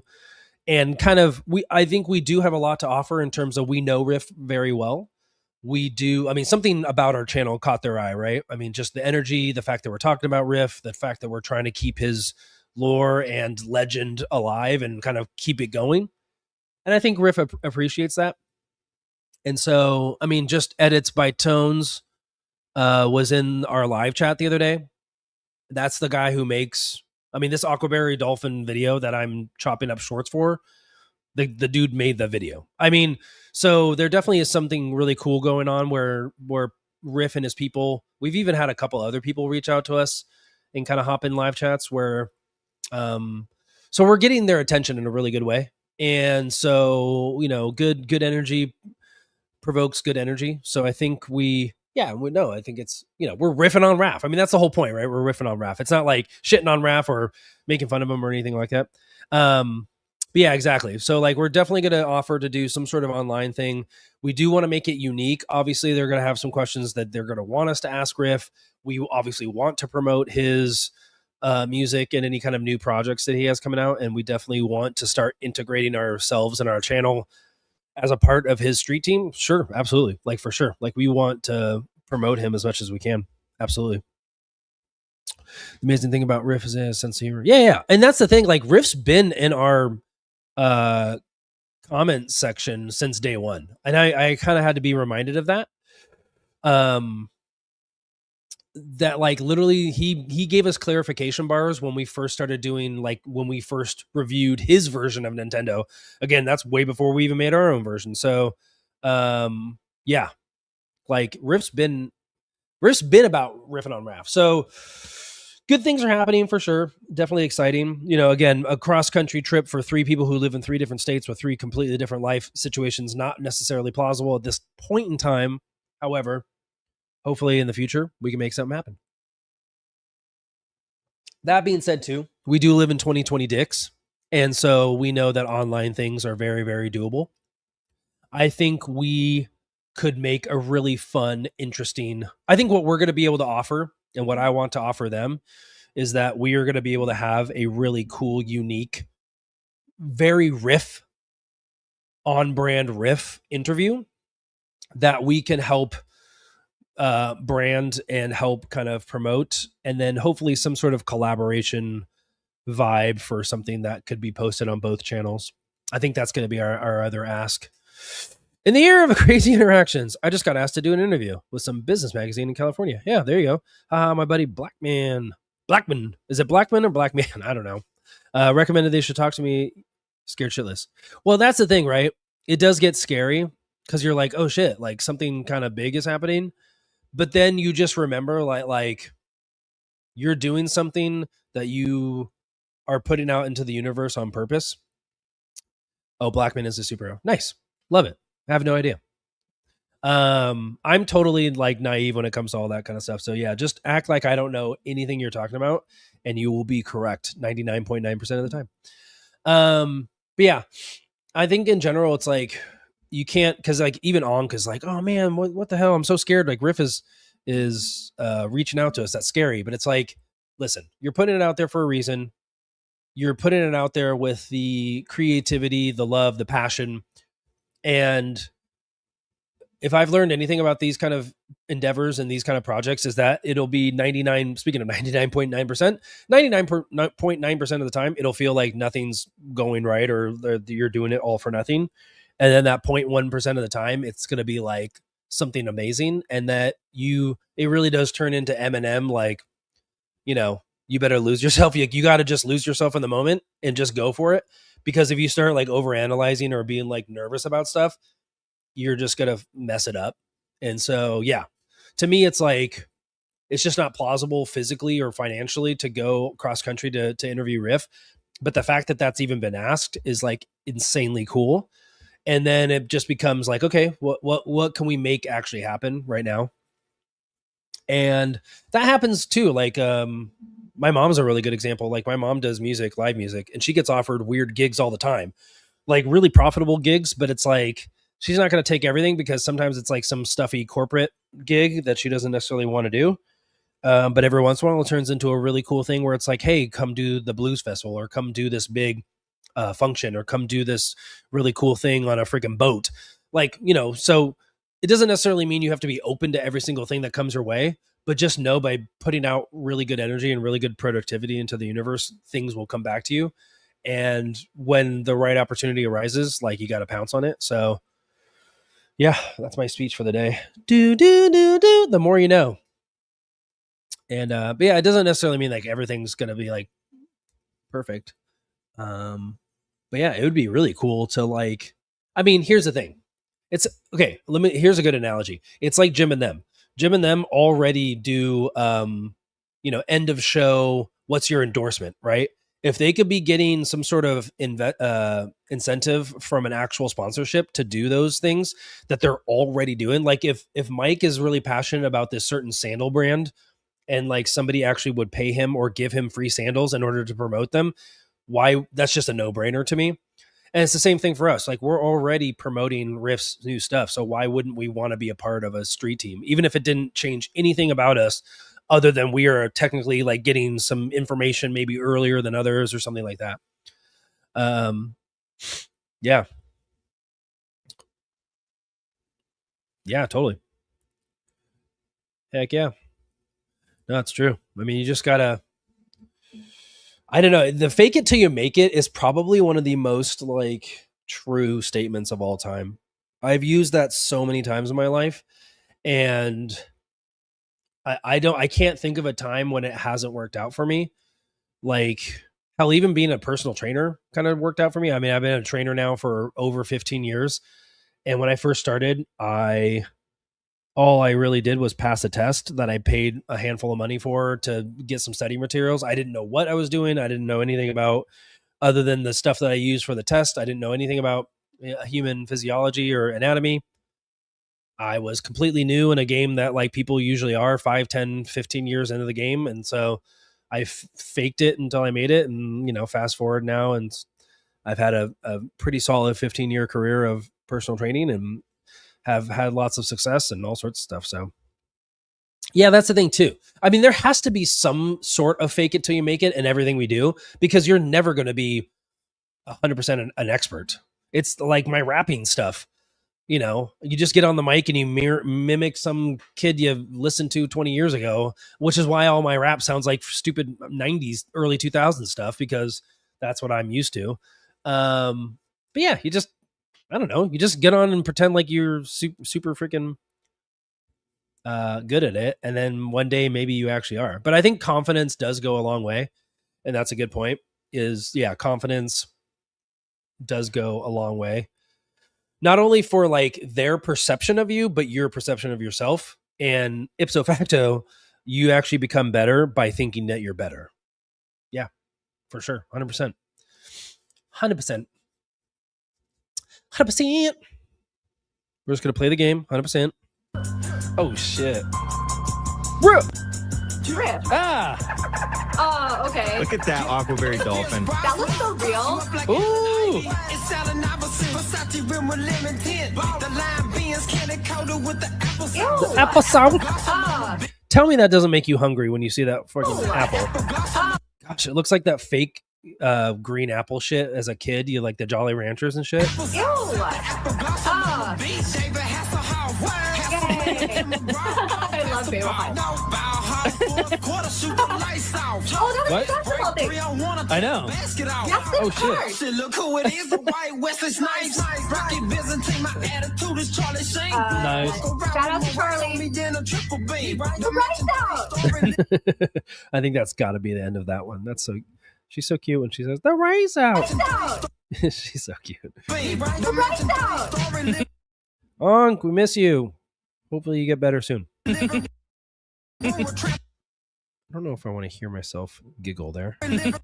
And I think we do have a lot to offer in terms of, we know Riff very well. We do. I mean, something about our channel caught their eye, right? I mean, just the energy, the fact that we're talking about Riff, the fact that we're trying to keep his lore and legend alive and kind of keep it going. And I think Riff appreciates that. And so, I mean, just Edits by Tones was in our live chat the other day. That's the guy who makes, this Aquaberry Dolphin video that I'm chopping up shorts for. The dude made the video. So there definitely is something really cool going on where Riff and his people, we've even had a couple other people reach out to us and kind of hop in live chats where, so we're getting their attention in a really good way. And so, good energy provokes good energy. So I think I think it's, we're riffing on RaFF. That's the whole point, right? We're riffing on RaFF. It's not like shitting on RaFF or making fun of him or anything like that. But yeah, exactly. So like, we're definitely going to offer to do some sort of online thing. We do want to make it unique. Obviously, they're going to have some questions that they're going to want us to ask Riff. We obviously want to promote his music and any kind of new projects that he has coming out. And we definitely want to start integrating ourselves and our channel as a part of his street team. Sure. Absolutely. Like, for sure. Like, we want to promote him as much as we can. Absolutely. The amazing thing about Riff is a sense of humor. Yeah. And that's the thing. Like, Riff's been in our comment section since day one. And I kind of had to be reminded of that. That like literally he gave us clarification bars when we first started doing, like, when we first reviewed his version of Nintendo. Again, that's way before we even made our own version. So yeah, like Riff's been about riffing on RaFF. So good things are happening for sure. Definitely exciting. Again, a cross-country trip for 3 people who live in 3 different states with 3 completely different life situations, not necessarily plausible at this point in time. However, hopefully in the future, we can make something happen. That being said, too, we do live in 2020 dicks. And so we know that online things are very, very doable. I think we could make a really fun, interesting... I think what we're going to be able to offer, and what I want to offer them, is that we are going to be able to have a really cool, unique, very Riff, on-brand Riff interview that we can help brand and help kind of promote, and then hopefully some sort of collaboration vibe for something that could be posted on both channels. I think that's going to be our other ask. In the era of crazy interactions, I just got asked to do an interview with some business magazine in California. Yeah, there you go. My buddy Blackman. Is it Blackman or Blackman? I don't know. Recommended they should talk to me. Scared shitless. Well, that's the thing, right? It does get scary because you're like, oh shit, like something kind of big is happening. But then you just remember like you're doing something that you are putting out into the universe on purpose. Oh, Blackman is a superhero. Nice. Love it. I have no idea. I'm totally like naive when it comes to all that kind of stuff. So yeah, just act like I don't know anything you're talking about and you will be correct 99.9% of the time. But yeah, I think in general, it's like, you can't, cause like even Ankh like, oh man, what the hell? I'm so scared. Like Riff is reaching out to us. That's scary. But it's like, listen, you're putting it out there for a reason. You're putting it out there with the creativity, the love, the passion. And if I've learned anything about these kind of endeavors and these kind of projects, is that it'll be 99.9%, 99.9% of the time, it'll feel like nothing's going right or you're doing it all for nothing. And then that 0.1% of the time, it's going to be like something amazing. And that it really does turn into Eminem, like, you know, you better lose yourself. You got to just lose yourself in the moment and just go for it. Because if you start like overanalyzing or being like nervous about stuff, you're just going to mess it up. And so, yeah, to me, it's like, it's just not plausible physically or financially to go cross country to interview Riff. But the fact that that's even been asked is like insanely cool. And then it just becomes like, okay, what can we make actually happen right now? And that happens too. Like, my mom's a really good example. Like my mom does music, live music, and she gets offered weird gigs all the time, like really profitable gigs. But it's like, she's not going to take everything because sometimes it's like some stuffy corporate gig that she doesn't necessarily want to do. But every once in a while it turns into a really cool thing where it's like, hey, come do the blues festival, or come do this big function, or come do this really cool thing on a freaking boat. Like, you know, so it doesn't necessarily mean you have to be open to every single thing that comes your way, but just know by putting out really good energy and really good productivity into the universe, things will come back to you. And when the right opportunity arises, like, you got to pounce on it. So yeah, that's my speech for the day. The more you know. And but yeah, it doesn't necessarily mean like everything's gonna be like perfect. But yeah, it would be really cool to like, I mean, here's the thing. It's okay. Here's a good analogy. It's like Jim and them. Jim and them already do you know, end of show, what's your endorsement, right? If they could be getting some sort of incentive from an actual sponsorship to do those things that they're already doing, like if Mike is really passionate about this certain sandal brand, and like somebody actually would pay him or give him free sandals in order to promote them, why? That's just a no-brainer to me. And it's the same thing for us. Like, we're already promoting Riff's new stuff. So why wouldn't we want to be a part of a street team? Even if it didn't change anything about us, other than we are technically like getting some information maybe earlier than others or something like that. Yeah. Yeah, totally. Heck yeah. No, it's true. I mean, you just gotta, I don't know. The fake it till you make it is probably one of the most like true statements of all time. I've used that so many times in my life, and I can't think of a time when it hasn't worked out for me. Like, hell, even being a personal trainer kind of worked out for me. I mean, I've been a trainer now for over 15 years. And when I first started, all I really did was pass a test that I paid a handful of money for to get some study materials. I didn't know what I was doing. I didn't know anything about, other than the stuff that I used for the test. I didn't know anything about human physiology or anatomy. I was completely new in a game that like people usually are 5, 10, 15 years into the game. And so I faked it until I made it. And, you know, fast forward now, and I've had a pretty solid 15-year career of personal training and have had lots of success and all sorts of stuff. So yeah, that's the thing too. I mean, there has to be some sort of fake it till you make it in everything we do, because you're never going to be 100% an expert. It's like my rapping stuff. You know, you just get on the mic and you mimic some kid you listened to 20 years ago, which is why all my rap sounds like stupid 90s, early 2000s stuff, because that's what I'm used to. But yeah, you just, I don't know, you just get on and pretend like you're super freaking good at it. And then one day maybe you actually are. But I think confidence does go a long way. And that's a good point, is yeah, confidence does go a long way. Not only for like their perception of you, but your perception of yourself. And ipso facto, you actually become better by thinking that you're better. Yeah, for sure. 100%. 100%. 100%. We're just going to play the game. 100%. Oh, shit. Bro. Drip. Ah. Okay. Look at that Aquaberry Dolphin. That looks so real. Ooh. The apple sound. Tell me that doesn't make you hungry when you see that fucking apple. Gosh, it looks like that fake green apple shit as a kid. You like the Jolly Ranchers and shit. Ew. I love sounds beautiful. Oh, that was a basketball thing. I know. That's the Oh, shit. shit. Look who it is, the white Wesley Snipes. Rocky Byzantine, my attitude is Charlie Sheen. Nice. Shout out to Charlie. The rice out. I think that's got to be the end of that one. That's so. She's so cute when she says the rice out. She's so cute. The rice out. Onk, we miss you. Hopefully you get better soon. I don't know if I want to hear myself giggle there. Let's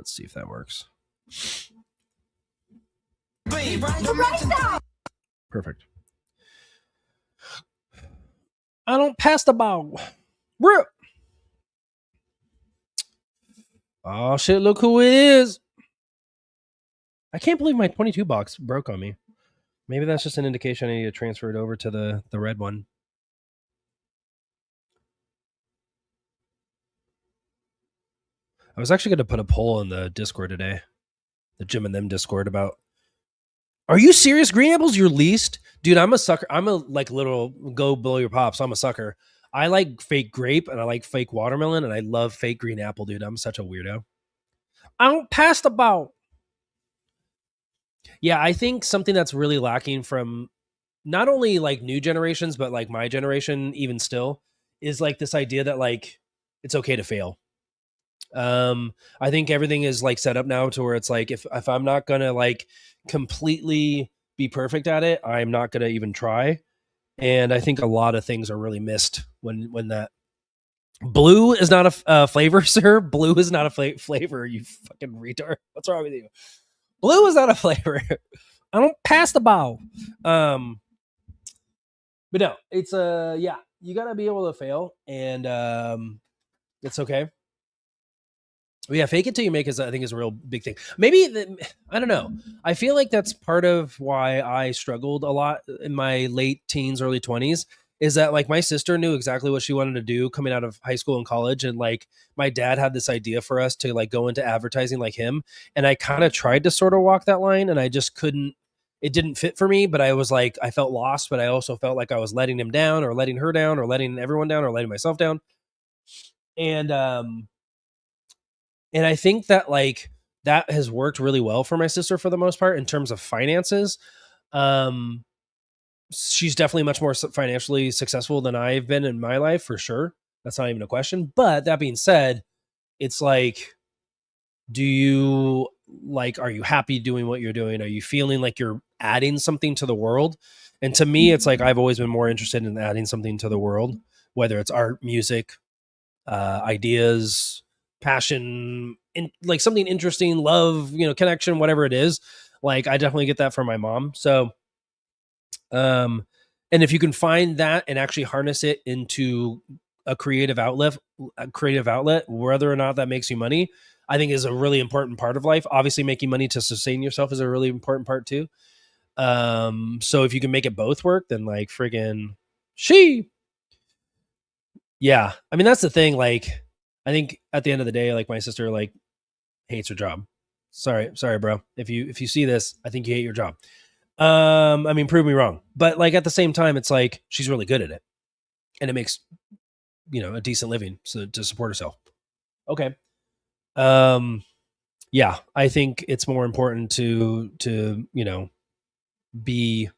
see if that works. The rice out. Perfect. I don't pass the ball. Rip. Oh shit, look who it is. I can't believe my 22 box broke on me. Maybe that's just an indication I need to transfer it over to the red one. I was actually going to put a poll in the Discord today. The Jim and Them Discord about, are you serious? Green apple's your least? Dude, I'm a sucker. I'm a like little go blow your pops. I'm a sucker. I like fake grape and I like fake watermelon and I love fake green apple, dude. I'm such a weirdo. I don't pass the ball. Yeah, I think something that's really lacking from not only like new generations, but like my generation, even still, is like this idea that like it's okay to fail. I think everything is like set up now to where it's like if I'm not gonna like completely be perfect at it, I'm not gonna even try. And I think a lot of things are really missed when that blue is not a flavor, sir. Blue is not a flavor. You fucking retard. What's wrong with you? Blue is not a flavor. I don't pass the ball. But no, it's yeah, you gotta be able to fail, and it's okay. But yeah, fake it till you make it, I think, is a real big thing. Maybe I don't know. I feel like that's part of why I struggled a lot in my late teens, early 20s. Is that like my sister knew exactly what she wanted to do coming out of high school and college, and like my dad had this idea for us to like go into advertising like him, and I kind of tried to sort of walk that line, and I just couldn't. It didn't fit for me, but I was like, I felt lost, but I also felt like I was letting him down, or letting her down, or letting everyone down, or letting myself down, and I think that like that has worked really well for my sister for the most part in terms of finances. She's definitely much more financially successful than I've been in my life, for sure. That's not even a question. But that being said, it's like, do you like, are you happy doing what you're doing? Are you feeling like you're adding something to the world? And to me, it's like, I've always been more interested in adding something to the world, whether it's art, music, ideas, passion, like something interesting, love, connection, whatever it is. Like, I definitely get that from my mom. So, and if you can find that and actually harness it into a creative outlet, whether or not that makes you money, I think is a really important part of life. Obviously, making money to sustain yourself is a really important part too. So if you can make it both work, then like friggin' yeah. I mean, that's the thing. Like, I think at the end of the day, like my sister like hates her job. Sorry, bro. If you see this, I think you hate your job. I mean, prove me wrong. But like at the same time, it's like she's really good at it, and it makes a decent living to support herself. Okay. Yeah, I think it's more important to be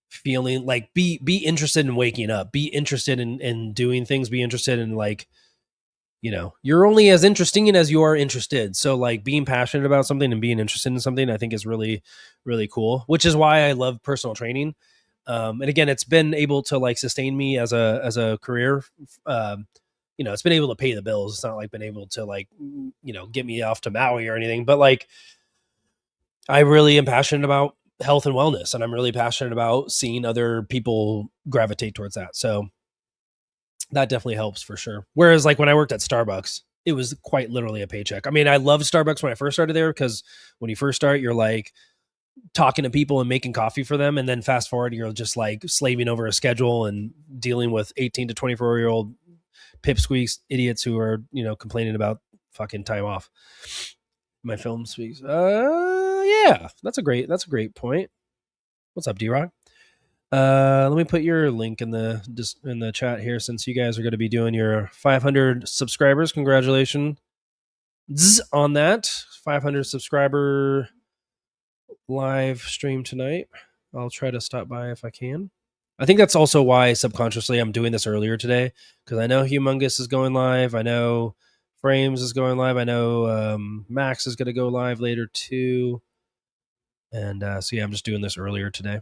feeling like be interested in waking up, be interested in doing things, be interested in like, you're only as interesting as you are interested. So like being passionate about something and being interested in something, I think is really, really cool, which is why I love personal training. And again, it's been able to like sustain me as a career. It's been able to pay the bills. It's not like been able to like, get me off to Maui or anything, but like, I really am passionate about health and wellness, and I'm really passionate about seeing other people gravitate towards that. So that definitely helps for sure. Whereas like when I worked at Starbucks, it was quite literally a paycheck. I mean, I loved Starbucks when I first started there, because when you first start, you're like talking to people and making coffee for them. And then fast forward, you're just like slaving over a schedule and dealing with 18 to 24-year-old pipsqueaks, idiots who are, complaining about fucking time off. My film speaks. Yeah, that's a great point. What's up, D-Rock? Let me put your link in the chat here, since you guys are going to be doing your 500 subscribers. Congratulations on that 500 subscriber live stream tonight. I'll try to stop by if I can. I think that's also why subconsciously I'm doing this earlier today, because I know Humongous is going live. I know Frames is going live. I know Max is going to go live later too. And so yeah, I'm just doing this earlier today.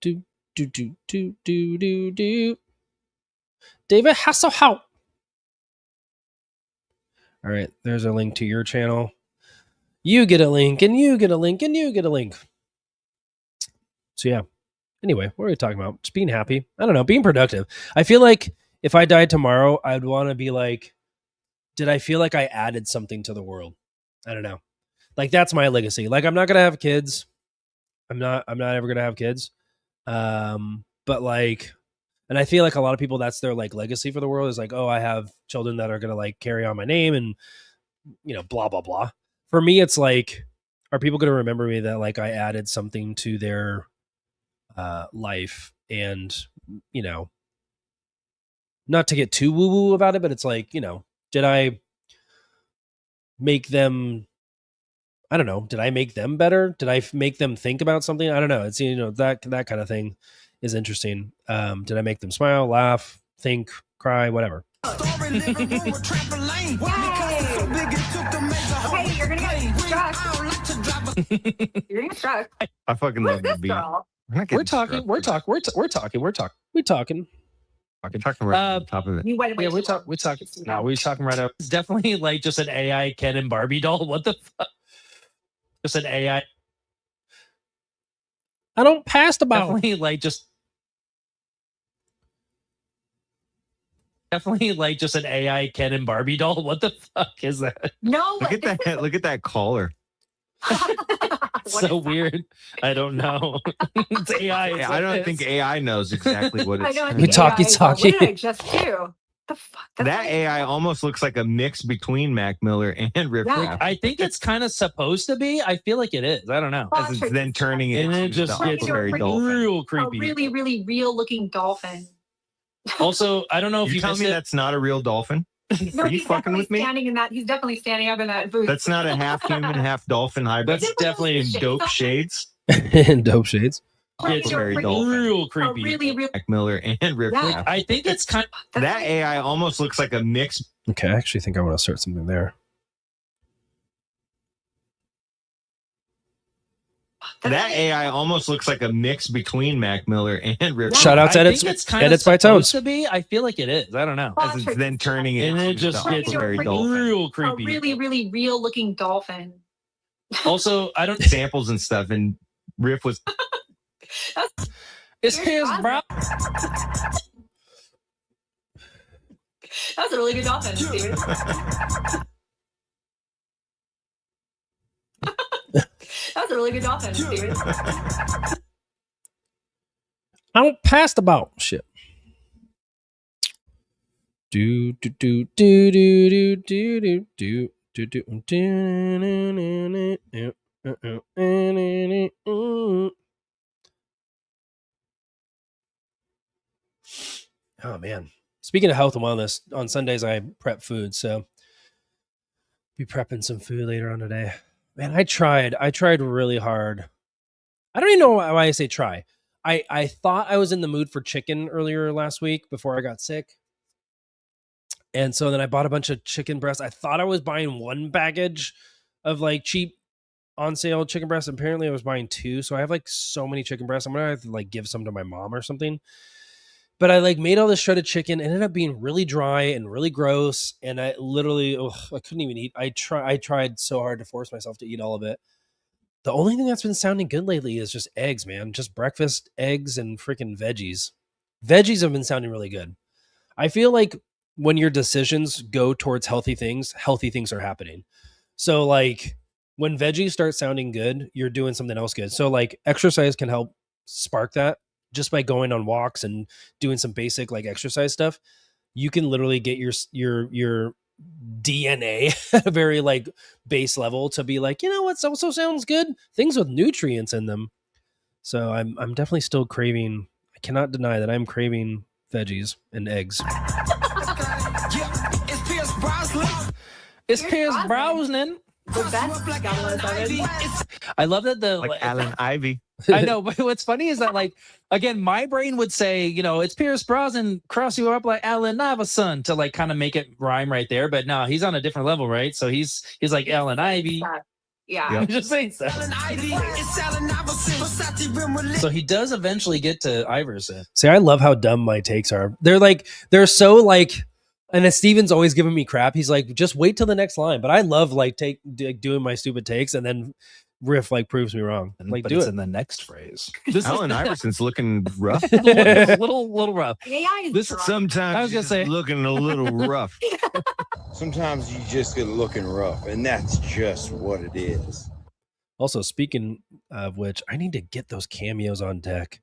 Do. David Hasselhout. All right, there's a link to your channel. You get a link, and you get a link, and you get a link. So yeah. Anyway, what are we talking about? Just being happy. I don't know, being productive. I feel like if I died tomorrow, I'd want to be like, did I feel like I added something to the world? I don't know. Like, that's my legacy. Like, I'm not gonna have kids. I'm not ever gonna have kids. But like, and I feel like a lot of people, that's their like legacy for the world, is like, oh, I have children that are gonna like carry on my name and, you know, blah blah blah. For me, it's like, are people gonna remember me that like I added something to their life? And, you know, not to get too woo woo about it, but it's like, you know, did I make them, I don't know, did I make them better? Did I make them think about something? I don't know. It's, you know, that kind of thing is interesting. Did I make them smile, laugh, think, cry, whatever? Story living room with trampoline. Because it's so big it took the major Okay, you're gonna get struck. I don't like to drive a You're gonna get struck. I fucking Who's love the this beat. girl? I'm not We're getting talking. struck. We're talking. Fucking talking right on top of it. You waited way Yeah, too we're long. talking. No, we're talking right up. It's definitely like just an AI Ken and Barbie doll. What the fuck? Just an AI. I don't pass the ball. Definitely like just. Definitely like just an AI Ken and Barbie doll. What the fuck is that? No. Look at that! Look at that collar. It's so weird. I don't know. It's AI. Yeah, I don't think AI knows exactly what I it's. know. I saying. We think talkie AI is talkie. What did I just do? The fuck? That's That AI almost looks like a mix between Mac Miller and Riff Yeah. Raff. I think it's kind of supposed to be. I feel like it is. I don't know. As it's then turning it And it into just the gets Aquaberry pretty Dolphin. real a creepy. really, really real looking dolphin. Also, I don't know if You you tell missed me it. that's not a real dolphin? No, Are you he's fucking definitely with me? standing in that. He's definitely standing up in that booth. That's not a half human, half dolphin hybrid. That's definitely in dope shades. In dope shades. It's Aquaberry Dolphin. real a creepy. really, really. Mac Miller and Riff Yeah. Raff. I think it's kind. That AI almost looks like a mix. Okay, I actually think I want to start something there. That AI almost looks like a mix between Mac Miller and Riff Shout Raff. outs, I edits, think it's kind edits of by supposed Tones. to be. I feel like it is. I don't know. As it's then turning it And it into just the gets Aquaberry Dolphin. real A creepy. really, really real looking dolphin. Also, I don't. Samples and stuff, and Riff was It's his, bro. That's a really good dolphin, Steven. That's a really good dolphin, Steven. I don't pass the ball. Shit. Do do do do do do do do do do do. Oh man. Speaking of health and wellness, on Sundays I prep food, so be prepping some food later on today. Man, I tried really hard. I don't even know why I say try. I thought I was in the mood for chicken earlier last week before I got sick. And so then I bought a bunch of chicken breasts. I thought I was buying one package of like cheap on sale chicken breasts. Apparently I was buying two. So I have like so many chicken breasts. I'm going to have to like give some to my mom or something. But I like made all this shredded chicken. It ended up being really dry and really gross. And I literally, I couldn't even eat. I tried so hard to force myself to eat all of it. The only thing that's been sounding good lately is just eggs, man. Just breakfast, eggs, and freaking veggies. Veggies have been sounding really good. I feel like when your decisions go towards healthy things are happening. So like when veggies start sounding good, you're doing something else good. So like exercise can help spark that just by going on walks and doing some basic like exercise stuff. You can literally get your DNA at a very like base level to be like, you know what, so sounds good. Things with nutrients in them. So I'm definitely still craving. I cannot deny that I'm craving veggies and eggs. It's Pierce Brosnan. The best Gallo. I love that Like Alan Ivy. I know, but what's funny is that, like, again, my brain would say, you know, it's Pierce Brosnan, cross you up like Alan Iverson to like kind of make it rhyme right there. But no, he's on a different level, right? So he's like Alan Ivy. Yeah. I'm just saying so. So he does eventually get to Iverson. See, I love how dumb my takes are. They're so like, and then Steven's always giving me crap. He's like, just wait till the next line. But I love like doing my stupid takes, and then Riff like proves me wrong. Like, But do it's it. in the next phrase. Alan Iverson's looking rough. little rough. AI is This drunk. Sometimes I was gonna he's say- looking a little rough. Sometimes you just get looking rough, and that's just what it is. Also, speaking of which, I need to get those cameos on deck.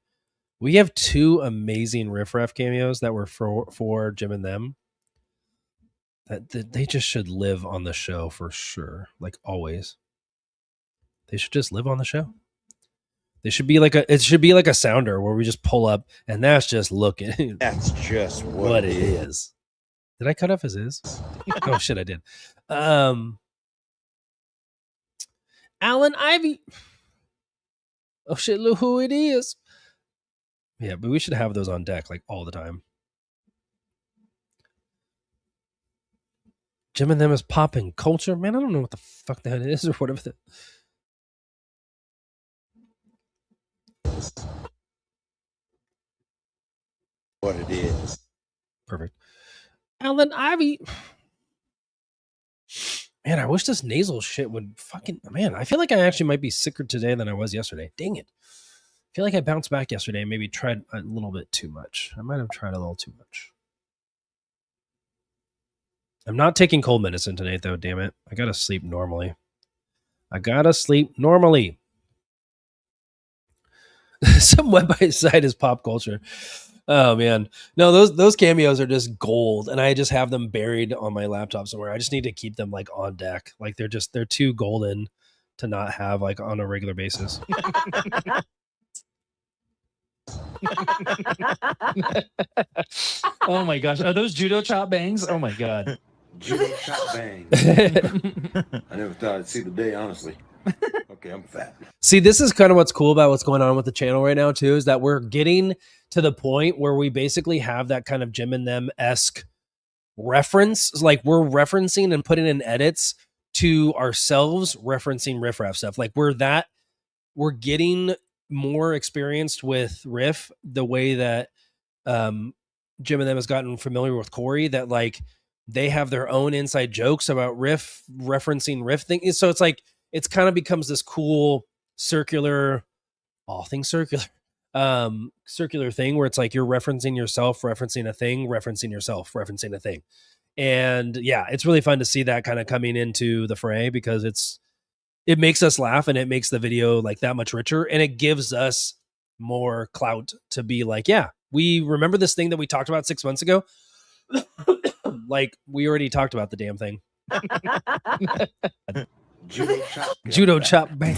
We have 2 amazing Riff Raff cameos that were for Jim and them. That they just should live on the show for sure. Like always. They should just live on the show. It should be like a sounder where we just pull up and that's just looking. That's just what it is. Did I cut off his is? Oh shit, I did. Alan Ivy. Oh shit, look who it is. Yeah, but we should have those on deck like all the time. Jim and them is popping culture. Man, I don't know what the fuck that is or whatever that. What it is. Perfect. Alan Ivy. Man, I wish this nasal shit would fucking. Man, I feel like I actually might be sicker today than I was yesterday. Dang it. I feel like I bounced back yesterday and maybe tried a little bit too much. I might have tried a little too much. I'm not taking cold medicine tonight, though. Damn it. I gotta sleep normally. Some website is pop culture. Oh man, no, those cameos are just gold, and I just have them buried on my laptop somewhere. I just need to keep them like on deck. Like they're too golden to not have like on a regular basis. Oh my gosh, are those judo chop bangs? Oh my god. Judo chop bang. I never thought I'd see the day, honestly. Okay, I'm fat. See, this is kind of what's cool about what's going on with the channel right now too, is that we're getting to the point where we basically have that kind of Jim and them-esque reference. Like we're referencing and putting in edits to ourselves referencing Riff Raff stuff. Like we're getting more experienced with Riff the way that Jim and them has gotten familiar with Corey, that like they have their own inside jokes about Riff referencing Riff thing. So it's like, it's kind of becomes this cool circular, all things circular, circular thing where it's like you're referencing yourself, referencing a thing, referencing yourself, referencing a thing. And yeah, it's really fun to see that kind of coming into the fray because it makes us laugh and it makes the video like that much richer, and it gives us more clout to be like, yeah, we remember this thing that we talked about 6 months ago. Like we already talked about the damn thing. Judo chop bang.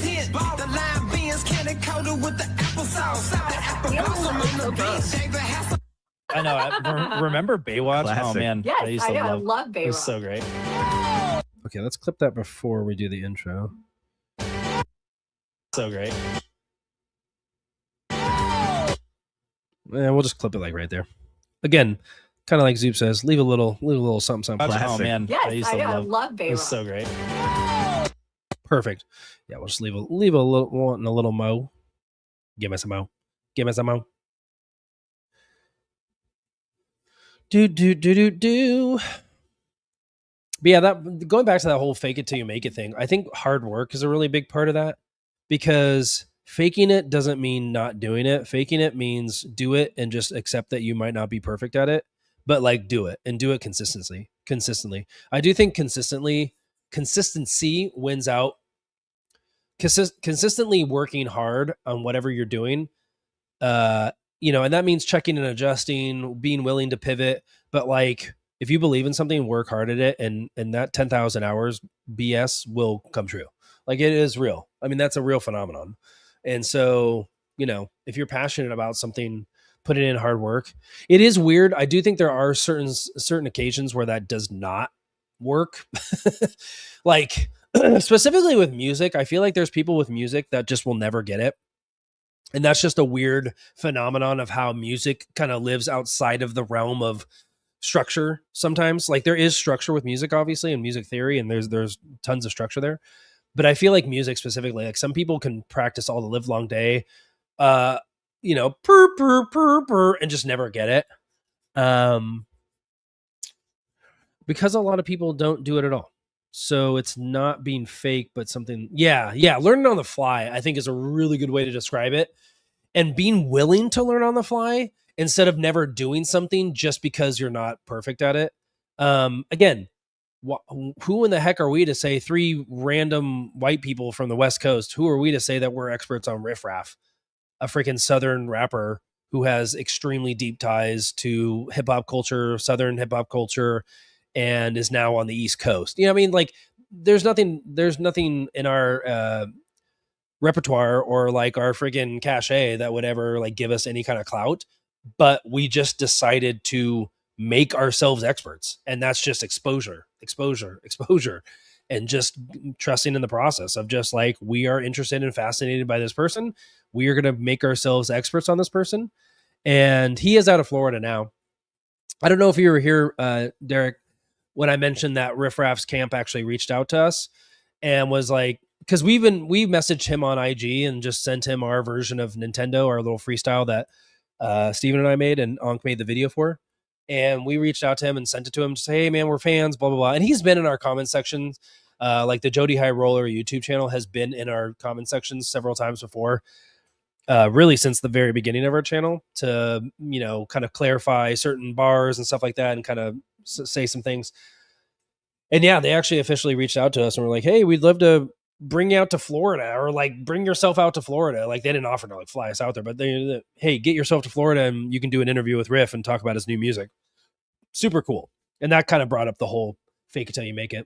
I know. Remember Baywatch? Classic. Oh man, Yes, used I to know. I love. love It Baywatch. was so great. Okay, let's clip that before we do the intro. So great. Yeah, we'll just clip it like right there. Again, kind of like Zoop says, leave a little something, something. Oh Classic. man, Yes, used I to know. I love. love It Baywatch. was so great. Perfect. Yeah, we'll just leave a little wanting a little mo. Give me some mo. Give me some mo. Do. But yeah, that going back to that whole fake it till you make it thing, I think hard work is a really big part of that, because faking it doesn't mean not doing it. Faking it means do it and just accept that you might not be perfect at it, but like do it and do it consistently. I do think consistency wins out. Consistently working hard on whatever you're doing, and that means checking and adjusting, being willing to pivot. But like, if you believe in something, work hard at it, and that 10,000 hours BS will come true. Like, it is real. I mean, that's a real phenomenon. And so you know, if you're passionate about something, put it in hard work. It is weird. I do think there are certain occasions where that does not work. Like specifically with music, I feel like there's people with music that just will never get it. And that's just a weird phenomenon of how music kind of lives outside of the realm of structure sometimes. Like there is structure with music, obviously, and music theory, and there's tons of structure there. But I feel like music specifically, like some people can practice all the live long day, you know, purr, and just never get it. Because a lot of people don't do it at all. So it's not being fake, but something, yeah. Learning on the fly, I think, is a really good way to describe it. And being willing to learn on the fly instead of never doing something just because you're not perfect at it. Again, who in the heck are we to say, three random white people from the West Coast, who are we to say that we're experts on riffraff, a freaking Southern rapper who has extremely deep ties to hip hop culture, Southern hip hop culture, and is now on the East Coast. You know what I mean? Like there's nothing in our repertoire or like our friggin' cachet that would ever like give us any kind of clout, but we just decided to make ourselves experts. And that's just exposure, and just trusting in the process of just like, we are interested and fascinated by this person. We are going to make ourselves experts on this person. And he is out of Florida now. I don't know if you were here, Derek, when I mentioned that Riff Raff's camp actually reached out to us and was like, because we messaged him on IG and just sent him our version of Nintendo, our little freestyle that Steven and I made and Ankh made the video for. And we reached out to him and sent it to him to say, hey man, we're fans, blah, blah, blah. And he's been in our comment sections. Like the Jody High Roller YouTube channel has been in our comment sections several times before. Really since the very beginning of our channel to, you know, kind of clarify certain bars and stuff like that and kind of say some things. And yeah, they actually officially reached out to us and were like, hey, we'd love to bring you out to Florida, or like bring yourself out to Florida. Like they didn't offer to like fly us out there, but they hey, get yourself to Florida and you can do an interview with Riff and talk about his new music. Super cool. And that kind of brought up the whole fake it till you make it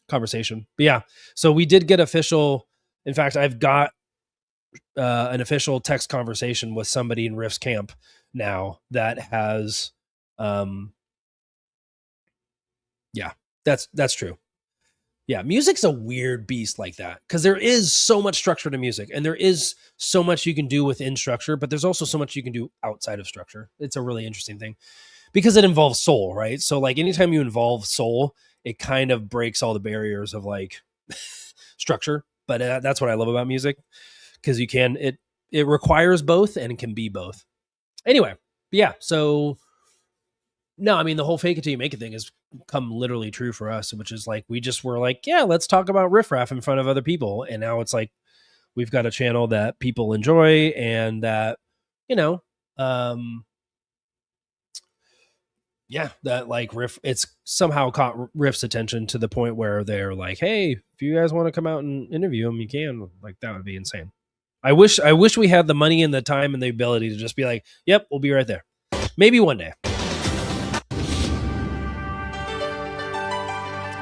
conversation. But yeah, so we did get official. In fact, I've got an official text conversation with somebody in Riff's camp now that has, yeah, that's true. Yeah, music's a weird beast like that because there is so much structure to music and there is so much you can do within structure, but there's also so much you can do outside of structure. It's a really interesting thing because it involves soul, right? So like anytime you involve soul, it kind of breaks all the barriers of like structure. But that's what I love about music because you can, it requires both and it can be both. Anyway, yeah, so no, I mean, the whole fake it till you make it thing has come literally true for us, which is like, we just were like, yeah, let's talk about Riff Raff in front of other people. And now it's like, we've got a channel that people enjoy and that, you know, yeah, that like Riff, it's somehow caught Riff's attention to the point where they're like, hey, if you guys want to come out and interview him, you can. Like, that would be insane. I wish we had the money and the time and the ability to just be like, yep, we'll be right there. Maybe one day.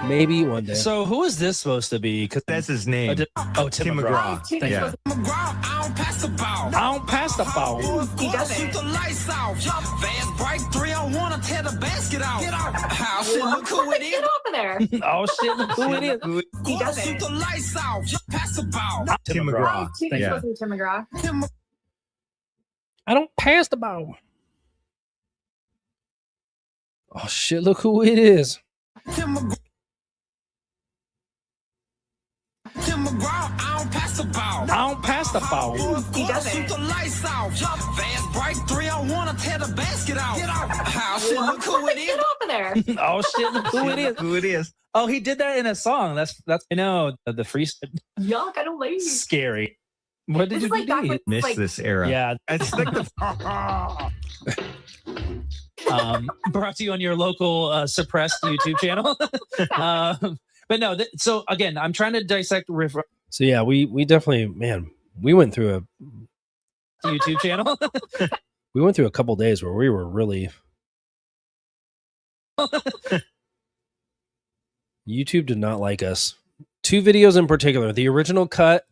Maybe one day. So who is this supposed to be? Because that's his name. Tim McGraw. Yeah. I don't pass the ball. I don't pass the ball. He doesn't. Shoot the lights off. Fast break 3 on 1 to tear the basket out. Get out. How shit, look who it is. Get off of there. Oh shit, look who it is. He doesn't. Shoot the lights off. Pass the ball. Tim McGraw. He's supposed to be Tim McGraw. I don't pass the ball. Oh shit, look who it is. Tim McGraw. I don't pass the ball. I don't pass the ball. He doesn't. Shoot the lights off. Fast break 3 on 1 to tear the basket out. Get out. How shit, look who it is. Get off of there. Oh shit, look who it is. Who it is. Oh, he did that in a song. That's you know, the freestyle. Yuck, I don't like you. Scary. What did This is you like back do? when- Missed like- this era. Yeah. It's like the Brought to you on your local suppressed YouTube channel. But no, so again, I'm trying to dissect Riff So yeah, we definitely, man, we went through a YouTube channel. we went through a couple days where we were really YouTube did not like us. 2 videos in particular. The original cut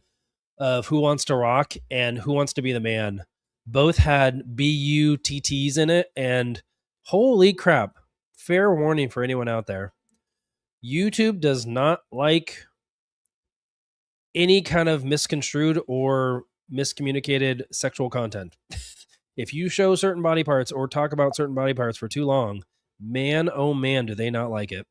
of Who Wants to Rock and Who Wants to Be the Man. Both had BUTTs in it, and holy crap, fair warning for anyone out there. YouTube does not like any kind of misconstrued or miscommunicated sexual content. If you show certain body parts or talk about certain body parts for too long, man, oh man, do they not like it.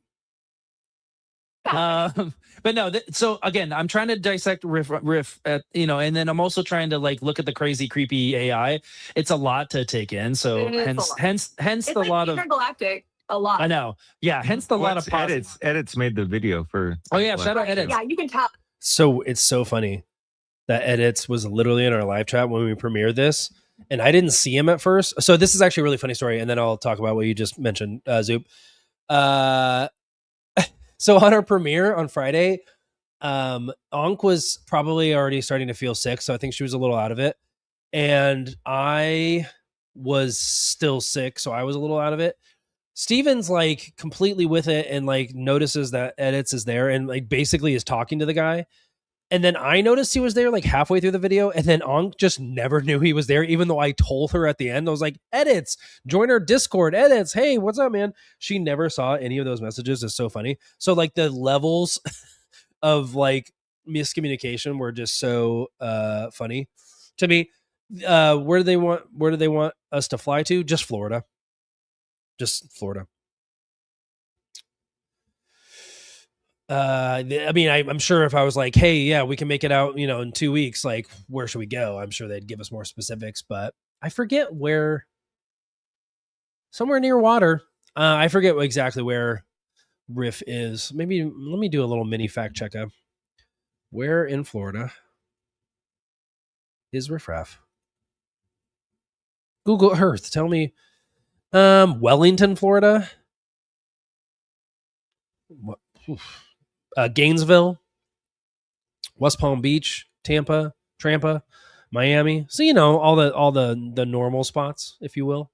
But no, so again, I'm trying to dissect riff at, you know, and then I'm also trying to like look at the crazy, creepy AI. It's a lot to take in. So It is a lot. hence It's the like lot of, intergalactic. A lot. I know. Yeah. Hence the lot of edits. Edits made the video for. Oh yeah. Shout out edits. Yeah, you can tell. So it's so funny that Edits was literally in our live chat when we premiered this, and I didn't see him at first. So this is actually a really funny story, and then I'll talk about what you just mentioned, Zoop. So on our premiere on Friday, Ankh was probably already starting to feel sick, so I think she was a little out of it, and I was still sick, so I was a little out of it. Steven's like completely with it and like notices that Edits is there and like basically is talking to the guy. And then I noticed he was there like halfway through the video, and then Ankh just never knew he was there, even though I told her at the end. I was like, Edits, join our Discord. Edits, hey, what's up, man? She never saw any of those messages. It's so funny. So like the levels of like miscommunication were just so funny to me. Where do they want us to fly to? Just Florida. Just Florida. I mean, I'm sure if I was like, hey, yeah, we can make it out, you know, in 2 weeks, like, where should we go? I'm sure they'd give us more specifics, but I forget where. Somewhere near water. I forget exactly where Riff is. Maybe let me do a little mini fact check up. Where in Florida is RiFFRaff? Google Earth. Tell me. Wellington, Florida. What? Gainesville, West Palm Beach, Tampa, Trampa, Miami. So you know all the normal spots, if you will.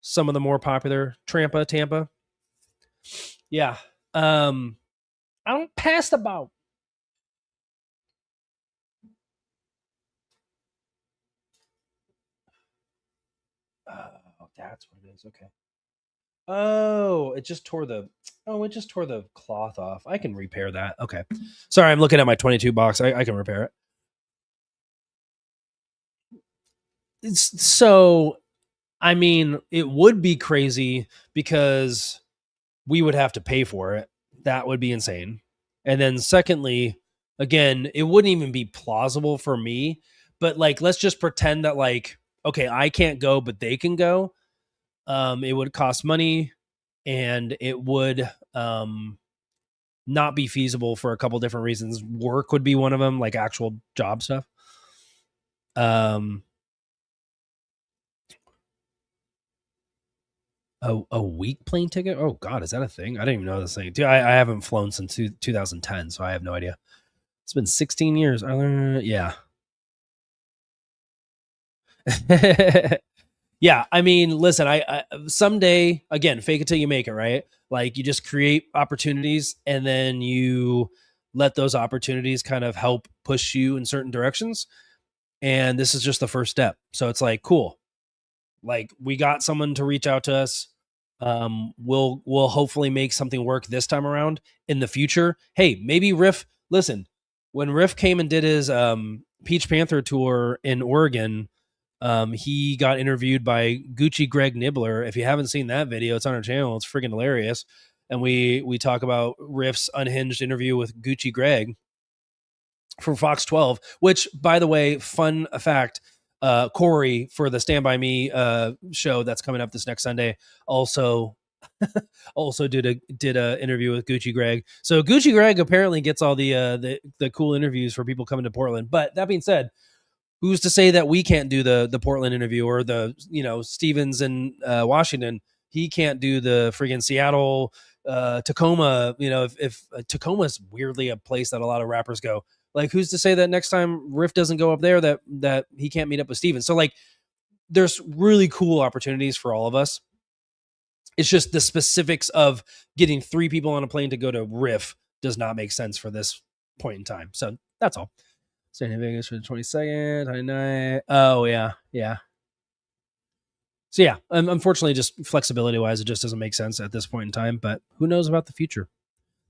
Some of the more popular Trampa, Tampa. Yeah. I don't pass about. Oh, that's what it is. Okay. Oh, it just tore the cloth off. I can repair that. Okay. Sorry, I'm looking at my 22 box. I can repair it. So, I mean, it would be crazy because we would have to pay for it. That would be insane. And then secondly, again, it wouldn't even be plausible for me, but like, let's just pretend that like, okay, I can't go, but they can go. It would cost money, and it would not be feasible for a couple different reasons. Work would be one of them, like actual job stuff. A week plane ticket? Oh God, is that a thing? I didn't even know this thing. Dude, I haven't flown since 2010, so I have no idea. It's been 16 years. Yeah. Yeah, I mean, listen, I someday, again, fake it till you make it, right? Like you just create opportunities and then you let those opportunities kind of help push you in certain directions. And this is just the first step. So it's like, cool. Like we got someone to reach out to us. We'll hopefully make something work this time around. In the future, hey, maybe Riff, listen, when Riff came and did his Peach Panther tour in Oregon, he got interviewed by Gucci Greg Nibbler. If you haven't seen that video, it's on our channel. It's freaking hilarious. And we talk about Riff's unhinged interview with Gucci Greg from Fox 12, which, by the way, fun fact, Corey for the Stand By Me show that's coming up this next Sunday also did a interview with Gucci Greg. So Gucci Greg apparently gets all the cool interviews for people coming to Portland. But that being said, who's to say that we can't do the Portland interview, or the, you know, Stevens in Washington, he can't do the friggin' Seattle, Tacoma, you know, if Tacoma's weirdly a place that a lot of rappers go. Like, who's to say that next time Riff doesn't go up there that he can't meet up with Steven? So like, there's really cool opportunities for all of us. It's just the specifics of getting 3 people on a plane to go to Riff does not make sense for this point in time. So that's all. Staying in Vegas for the 22nd, 29th. Oh yeah, yeah. So yeah, unfortunately, just flexibility wise, it just doesn't make sense at this point in time. But who knows about the future?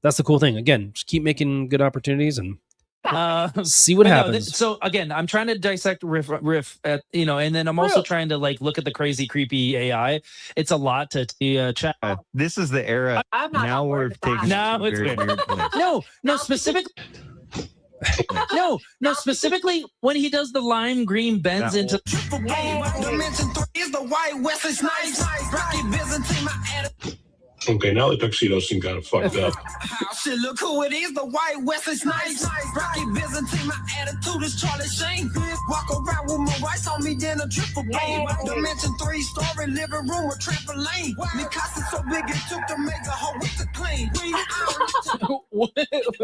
That's the cool thing. Again, just keep making good opportunities and see what but no, happens. so again, I'm trying to dissect riff at, and then I'm also trying to like look at the crazy, creepy AI. It's a lot to chat. This is the era. I'm not Now on board we're with that. taking Now it's very weird. weird place. No, specifically. No, specifically when he does the lime green bends That into. Dimension 3 is the white Wesley Snipes. Rocky Byzantine, my attitude. Okay, now the tuxedo seem kind of fucked up. How shit look who it is, the white Wesley Snipes. Rocky Byzantine, my attitude is Charlie Sheen. Walk around with my rice on me, then a triple beam. Dimension 3-story living room with trampoline. Mikasa so big it took to make a hoe with the clean. It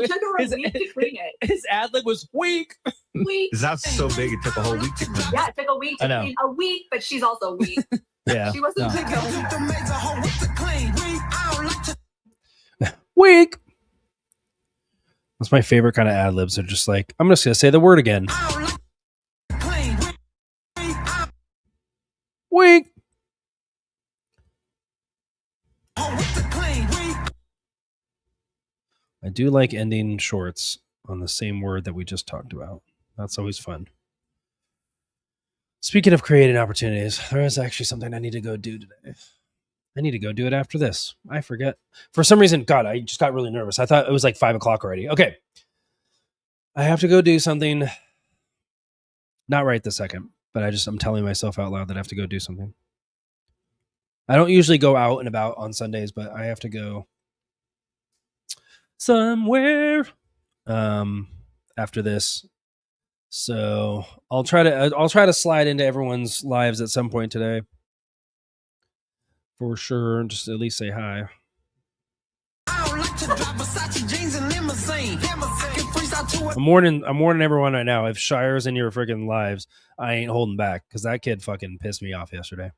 took her a week to clean it. His ad lib was weak. Week. His house is so big it took a whole week to clean. Yeah, it took a week I to know. clean a week, but she's also weak. Yeah. She wasn't big. Weak. That's my favorite kind of ad libs. They're just like, I'm just gonna say the word again. Weak. I do like ending shorts on the same word that we just talked about. That's always fun. Speaking of creating opportunities, there is actually something I need to go do today. I need to go do it after this. I forget. For some reason, God, I just got really nervous. I thought it was like 5 o'clock already. Okay. I have to go do something. Not right this second, but I'm telling myself out loud that I have to go do something. I don't usually go out and about on Sundays, but I have to go somewhere after this. So I'll try to slide into everyone's lives at some point today. For sure. Just at least say hi. I'm warning everyone right now. If Shire's in your freaking lives, I ain't holding back because that kid fucking pissed me off yesterday.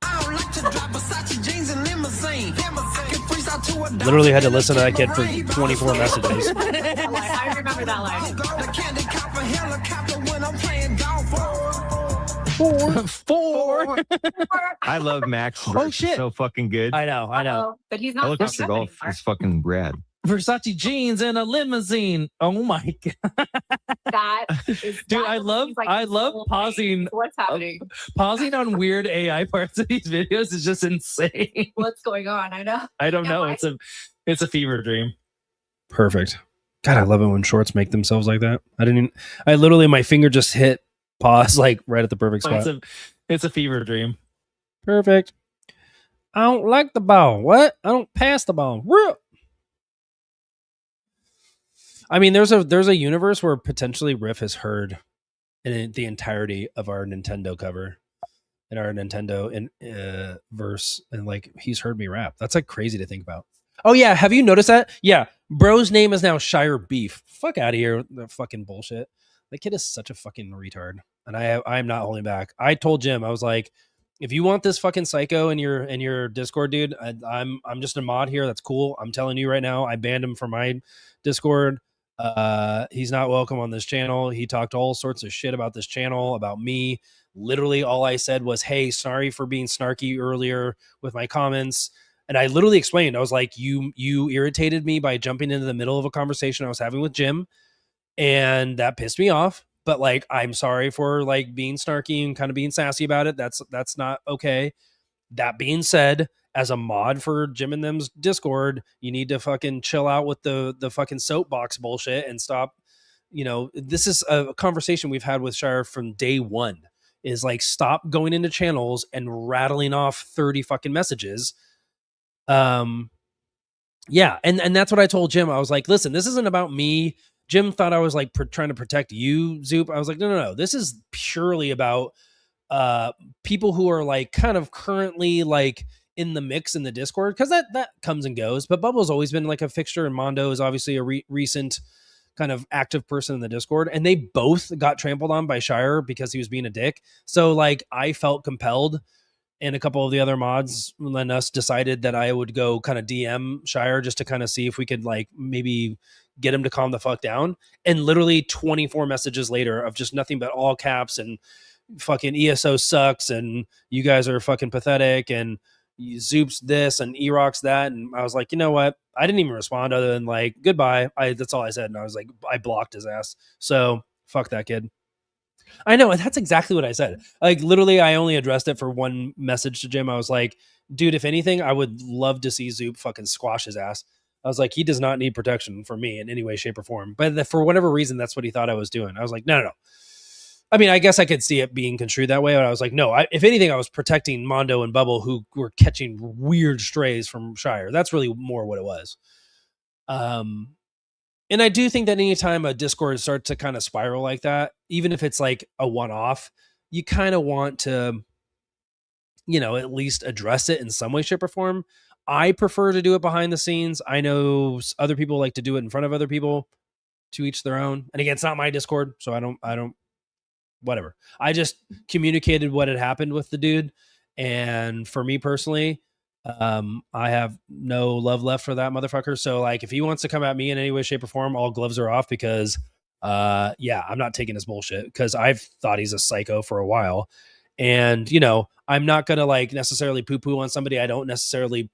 Literally had to listen to that kid for 24 messages. I remember that line. Four. I love Max. Oh, shit. So fucking good. I know. Uh-oh, but he's not Helicopter fucked up golf anymore. is fucking rad. Versace jeans and a limousine. Oh my god, That is, dude! that I love seems like so pausing. What's happening? Pausing on weird AI parts of these videos is just insane. What's going on? I know. I don't Yeah, know. why? It's a fever dream. Perfect. God, I love it when shorts make themselves like that. I literally, my finger just hit pause like right at the perfect spot. It's a fever dream. Perfect. I don't like the ball. What? I don't pass the ball. Real. I mean, there's a universe where potentially Riff has heard in the entirety of our Nintendo cover and our Nintendo verse, and like he's heard me rap. That's like crazy to think about. Oh yeah, have you noticed that? Yeah, bro's name is now Shire Beef. Fuck out of here, with the fucking bullshit. That kid is such a fucking retard, and I'm not holding back. I told Jim, I was like, if you want this fucking psycho in your Discord, dude, I'm just a mod here. That's cool. I'm telling you right now, I banned him from my Discord. He's not welcome on this channel. He talked all sorts of shit about this channel, about me. Literally all I said was, hey, sorry for being snarky earlier with my comments. And I literally explained, I was like, you irritated me by jumping into the middle of a conversation I was having with Jim, and that pissed me off. But like, I'm sorry for like being snarky and kind of being sassy about it. That's not okay. That being said, as a mod for Jim and them's Discord, you need to fucking chill out with the fucking soapbox bullshit and stop. You know, this is a conversation we've had with Shire from day one, is like, stop going into channels and rattling off 30 fucking messages. Yeah. And that's what I told Jim. I was like, listen, this isn't about me. Jim thought I was like trying to protect you, Zoop. I was like, no. This is purely about people who are like kind of currently like in the mix in the Discord, because that comes and goes. But Bubble's always been like a fixture, and Mondo is obviously a recent kind of active person in the Discord, and they both got trampled on by Shire because he was being a dick. So like I felt compelled, and a couple of the other mods and us decided that I would go kind of DM Shire just to kind of see if we could like maybe get him to calm the fuck down. And literally 24 messages later of just nothing but all caps and fucking ESO sucks and you guys are fucking pathetic and Zoop's this and EROK's that. And I was like, you know what? I didn't even respond other than like, goodbye. That's all I said. And I was like, I blocked his ass. So fuck that kid. I know. And that's exactly what I said. Like literally, I only addressed it for one message to Jim. I was like, dude, if anything, I would love to see Zoop fucking squash his ass. I was like, he does not need protection from me in any way, shape, or form. But for whatever reason, that's what he thought I was doing. I was like, no. I mean, I guess I could see it being construed that way, but I was like, no, if anything, I was protecting Mondo and Bubble, who were catching weird strays from Shire. That's really more what it was. And I do think that anytime a Discord starts to kind of spiral like that, even if it's like a one-off, you kind of want to, at least address it in some way, shape, or form. I prefer to do it behind the scenes. I know other people like to do it in front of other people. To each their own. And again, it's not my Discord, so I don't. Whatever. I just communicated what had happened with the dude. And for me personally, I have no love left for that motherfucker. So like, if he wants to come at me in any way, shape, or form, all gloves are off because, I'm not taking his bullshit because I've thought he's a psycho for a while. And, I'm not going to like necessarily poo poo on somebody I don't necessarily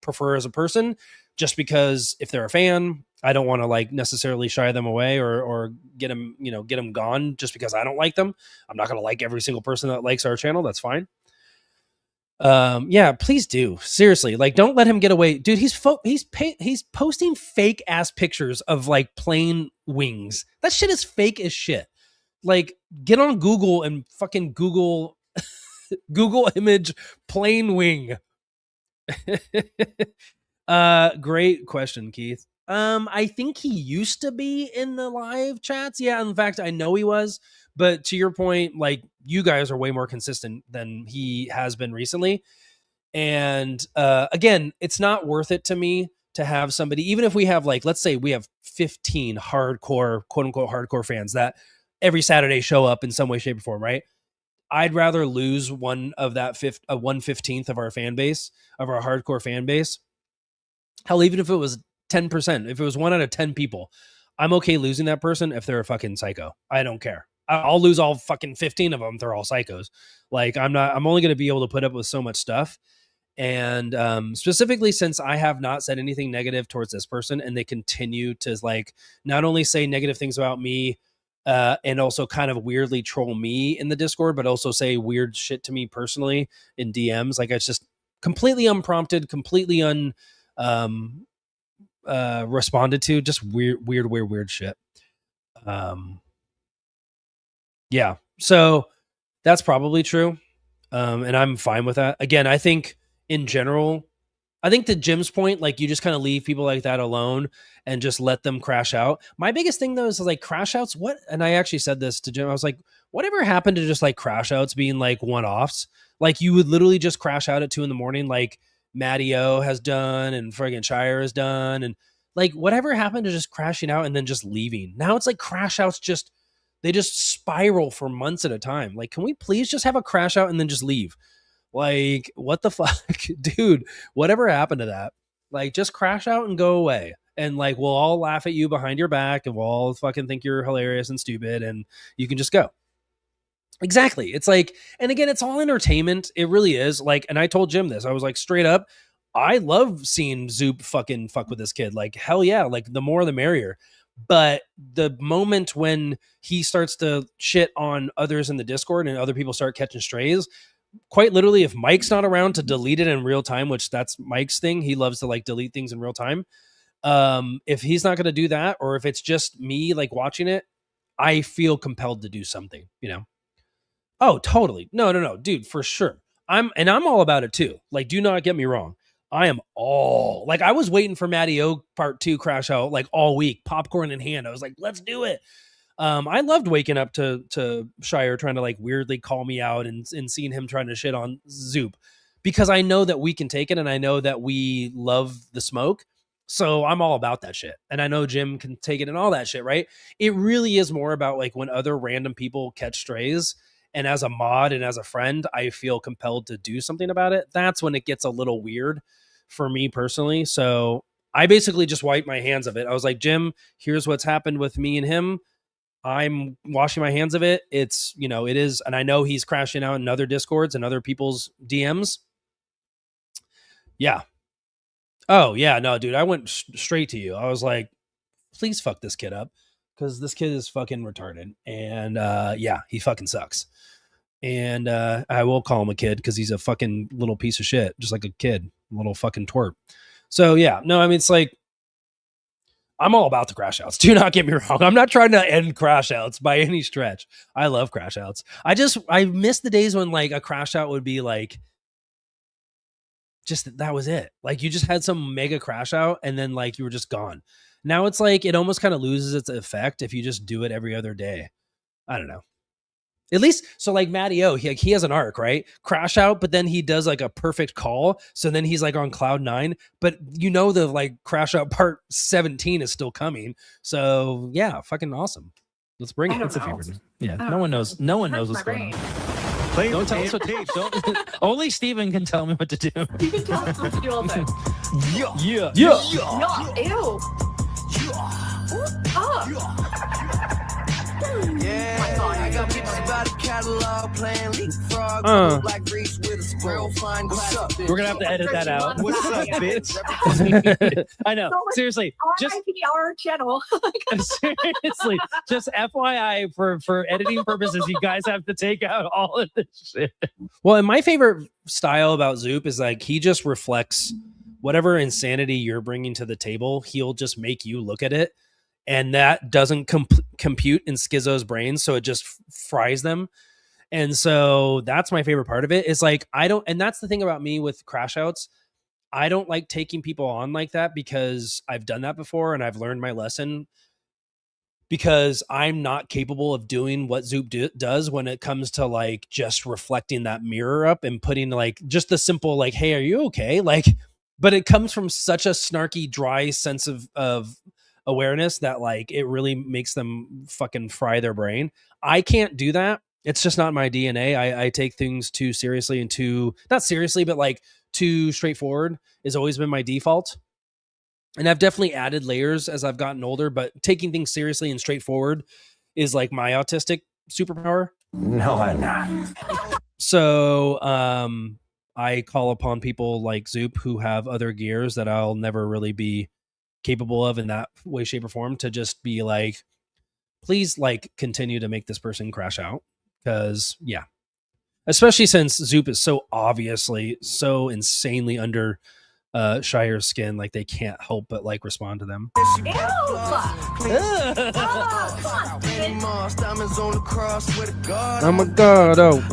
prefer as a person just because if they're a fan, I don't want to like necessarily shy them away or get them, get them gone just because I don't like them. I'm not going to like every single person that likes our channel. That's fine. Please do. Seriously. Like, don't let him get away. Dude, he's posting fake ass pictures of like plane wings. That shit is fake as shit. Like, get on Google and fucking Google image plane wing. Great question, Keith. I think he used to be in the live chats. Yeah, in fact, I know he was. But to your point, like, you guys are way more consistent than he has been recently. And again, it's not worth it to me to have somebody, even if we have like, let's say we have 15 hardcore, quote unquote, hardcore fans that every Saturday show up in some way, shape, or form, right? I'd rather lose one of that 1/15 of our fan base, of our hardcore fan base. Hell, even if it was 10%, if it was 1 out of 10 people, I'm okay losing that person if they're a fucking psycho. I don't care. I'll lose all fucking 15 of them if they're all psychos. Like, I'm only going to be able to put up with so much stuff. And specifically since I have not said anything negative towards this person and they continue to like not only say negative things about me and also kind of weirdly troll me in the Discord, but also say weird shit to me personally in DMs. Like, it's just completely unprompted, completely responded to, just weird shit. Yeah, so that's probably true. And I'm fine with that. Again, I think in general, I think to Jim's point, like, you just kind of leave people like that alone and just let them crash out. My biggest thing though is like crash outs. And I actually said this to Jim. I was like, whatever happened to just like crash outs being like one-offs? Like, you would literally just crash out at 2 a.m. like Matty O has done and friggin' Shire has done. And like, whatever happened to just crashing out and then just leaving? Now it's like crash outs they just spiral for months at a time. Like, can we please just have a crash out and then just leave? Like, what the fuck? Dude, whatever happened to that? Like, just crash out and go away. And like, we'll all laugh at you behind your back and we'll all fucking think you're hilarious and stupid and you can just go. Exactly. It's like, and again, it's all entertainment. It really is. Like, and I told Jim this. I was like, straight up, I love seeing Zoop fucking fuck with this kid. Like, hell yeah. Like, the more the merrier. But the moment when he starts to shit on others in the Discord and other people start catching strays, quite literally, if Mike's not around to delete it in real time, which that's Mike's thing, he loves to like delete things in real time. If he's not going to do that, or if it's just me like watching it, I feel compelled to do something, Oh, totally. No, dude, for sure. I'm all about it too. Like, do not get me wrong. I am all like, I was waiting for Matty O part 2 crash out like all week, popcorn in hand. I was like, let's do it. I loved waking up to Shire trying to like weirdly call me out and seeing him trying to shit on Zoop, because I know that we can take it and I know that we love the smoke. So I'm all about that shit. And I know Jim can take it and all that shit, right? It really is more about like when other random people catch strays, and as a mod and as a friend, I feel compelled to do something about it. That's when it gets a little weird for me personally. So I basically just wiped my hands of it. I was like, Jim, here's what's happened with me and him. I'm washing my hands of it. It's, you know, it is. And I know he's crashing out in other Discords and other people's DMs. Yeah. Oh, yeah. No, dude, I went straight to you. I was like, please fuck this kid up because this kid is fucking retarded. And yeah, he fucking sucks. And I will call him a kid because he's a fucking little piece of shit, just like a kid, little fucking twerp. So yeah, no, I mean, it's like, I'm all about the crash outs. Do not get me wrong. I'm not trying to end crash outs by any stretch. I love crash outs. I miss the days when like a crash out would be like, just that was it. Like you just had some mega crash out and then like you were just gone. Now it's like, it almost kind of loses its effect if you just do it every other day. I don't know. At least, so like Matty O, he has an arc, right? Crash out, but then he does like a perfect call. So then he's like on cloud 9, but you know, the like crash out part 17 is still coming. So yeah, fucking awesome. Let's bring it. It's a favorite. Yeah. No one knows. No one knows what's going on. Play Don't tell us what to do. Don't. Only Steven can tell me what to do. You can tell us what to do all day. Yeah. Yeah. Ew. Oh. I got bitches by the catalog playing leapfrog. Like Reese with a squirrel fine. What's up, bitch? We're gonna have to edit that out. What's up, bitch? I know. Seriously, just our channel. seriously, just FYI for editing purposes, you guys have to take out all of this shit. Well, and my favorite style about Zoop is like he just reflects whatever insanity you're bringing to the table. He'll just make you look at it. And that doesn't compute in Schizo's brain, so it just fries them. And so that's my favorite part of it. Is like and that's the thing about me with crash outs. I don't like taking people on like that because I've done that before and I've learned my lesson. Because I'm not capable of doing what Zoop does when it comes to like just reflecting that mirror up and putting like just the simple like, hey, are you okay? Like, but it comes from such a snarky, dry sense of awareness that like it really makes them fucking fry their brain. I can't do that. It's just not my DNA. I take things too seriously and not seriously, but like too straightforward has always been my default. And I've definitely added layers as I've gotten older, but taking things seriously and straightforward is like my autistic superpower. No, I'm not. So I call upon people like Zoop who have other gears that I'll never really be capable of in that way, shape, or form to just be like, please like continue to make this person crash out. Because yeah, especially since Zoop is so obviously so insanely under Shire's skin, like they can't help but like respond to them. Oh my god, oh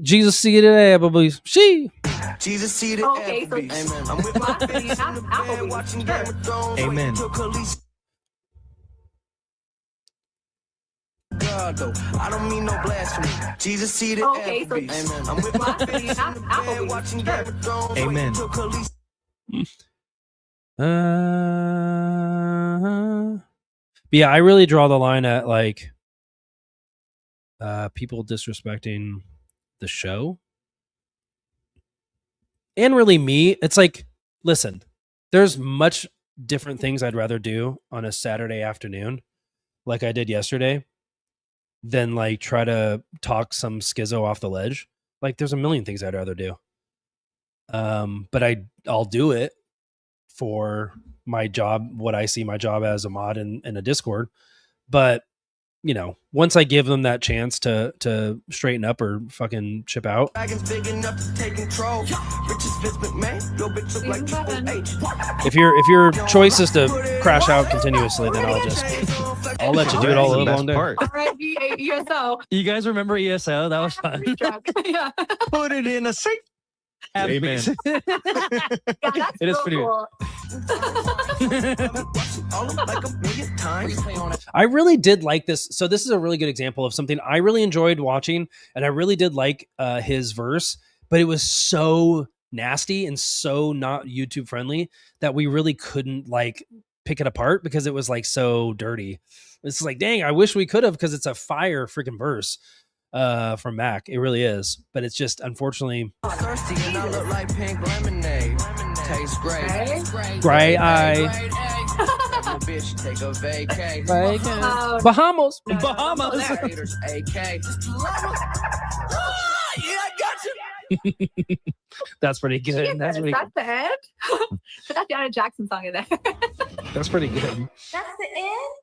Jesus see it at Applebee's. Jesus see the Okay, so Amen. I'm with my face in the bed watching Game of Thrones. Amen. God, though. I don't mean no blasphemy. Jesus see the Okay, so Amen. I'm with my face in the bed watching Game of Thrones. Amen. But yeah, I really draw the line at like people disrespecting the show. And really me, it's like, listen, there's much different things I'd rather do on a Saturday afternoon, like I did yesterday, than like try to talk some schizo off the ledge. Like there's a million things I'd rather do. But I'll do it for my job, what I see my job as a mod in a Discord. But you know, once I give them that chance to straighten up or fucking chip out. If your choice is to crash out continuously, then I'll let you do it all the long day. All right, ESO. You guys remember ESO? That was fun. Yeah. Put it in a sink. Amen. Yeah, that's It is so pretty cool. I really did like this. So this is a really good example of something I really enjoyed watching, and I really did like his verse, but it was so nasty and so not YouTube friendly that we really couldn't like pick it apart because it was like so dirty. It's like, dang, I wish we could have, because it's a fire freaking verse from Mac. It really is, but it's just unfortunately. Thirsty and I look like pink lemonade. Taste great. Gray eye. Bitch, take a vacay. Bahamas. Bahamas. Haters, AK. Yeah, I got you. That's pretty good. That's pretty, That's the end. Put that Janet Jackson song in there. that's pretty good. That's the end?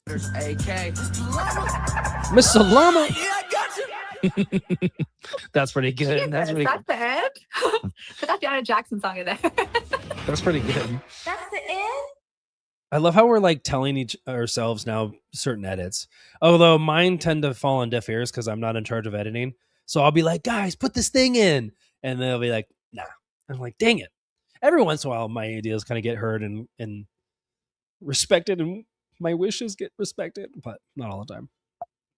Haters, AK. Miss Salama. Yeah, I got you. That's pretty good. That's pretty, That's the end. Put that Janet Jackson song in there. that's pretty good. That's the end? I love how we're like telling ourselves now certain edits. Although mine tend to fall on deaf ears because I'm not in charge of editing. So I'll be like, guys, put this thing in. And they'll be like, nah. I'm like, dang it. Every once in a while, my ideas kind of get heard and respected, and my wishes get respected, but not all the time.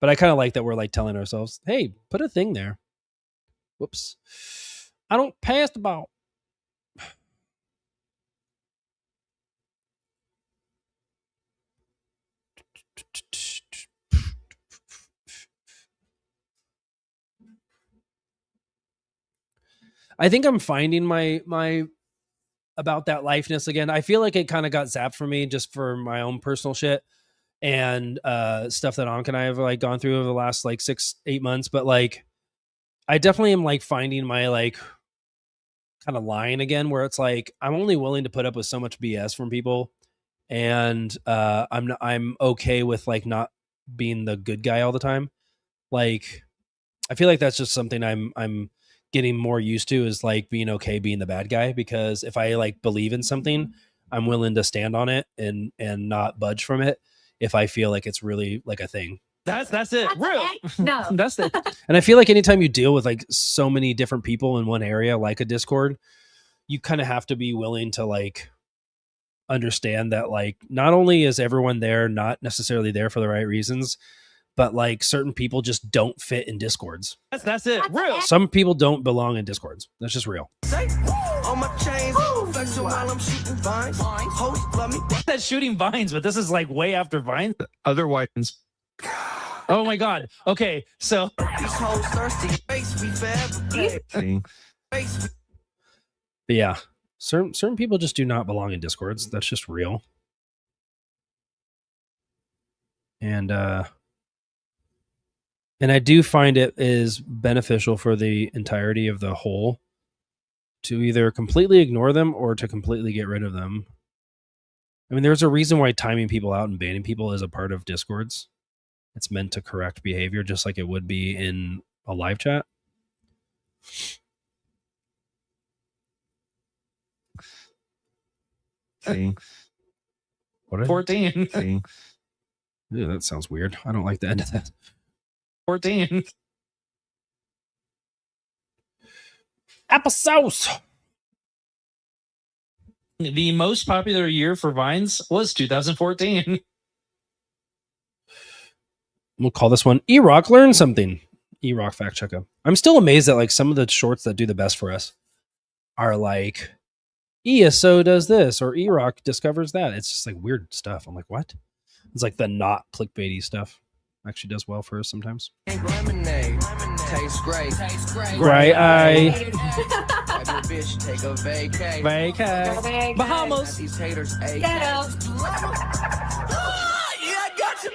But I kind of like that we're like telling ourselves, hey, put a thing there. Whoops. I don't pass the ball. I think I'm finding my about that lifeness again. I feel like it kind of got zapped for me just for my own personal shit and stuff that Ankh and I have like gone through over the last like 6-8 months. But like, I definitely am like finding my like kind of line again, where it's like I'm only willing to put up with so much BS from people, and I'm okay with like not being the good guy all the time. Like, I feel like that's just something I'm getting more used to, is like being okay being the bad guy, because if I like believe in something, I'm willing to stand on it and not budge from it if I feel like it's really like a thing. That's it. Real. No. That's it. And I feel like anytime you deal with like so many different people in one area, like a Discord, you kind of have to be willing to like understand that like not only is everyone there not necessarily there for the right reasons, but like certain people just don't fit in Discords. That's it. Real. Some people don't belong in Discords. That's just real. On my chains, flexing while I'm shooting vines. Host, love me. That's shooting vines, but this is like way after vines. Otherwise, Oh my god. Okay, so These hoes thirsty. Face we forever play. see, Face But yeah, certain people just do not belong in Discords. That's just real. And I do find it is beneficial for the entirety of the whole to either completely ignore them or to completely get rid of them. I mean, there's a reason why timing people out and banning people is a part of Discords. It's meant to correct behavior, just like it would be in a live chat. see, What? 14. see. Ew, that sounds weird. I don't like the end of that. 14. Applesauce. The most popular year for Vines was 2014. We'll call this one EROK Learn Something. EROK fact checker. I'm still amazed that like some of the shorts that do the best for us are like ESO does this or EROK discovers that. It's just like weird stuff. I'm like, what? It's like the not clickbaity stuff actually does well for us sometimes. lemonade. Tastes great. Gray eye. Grab your bitch, take a vacay. Vacay. Bahamas. These haters, AK. Yeah. Yeah, I got you.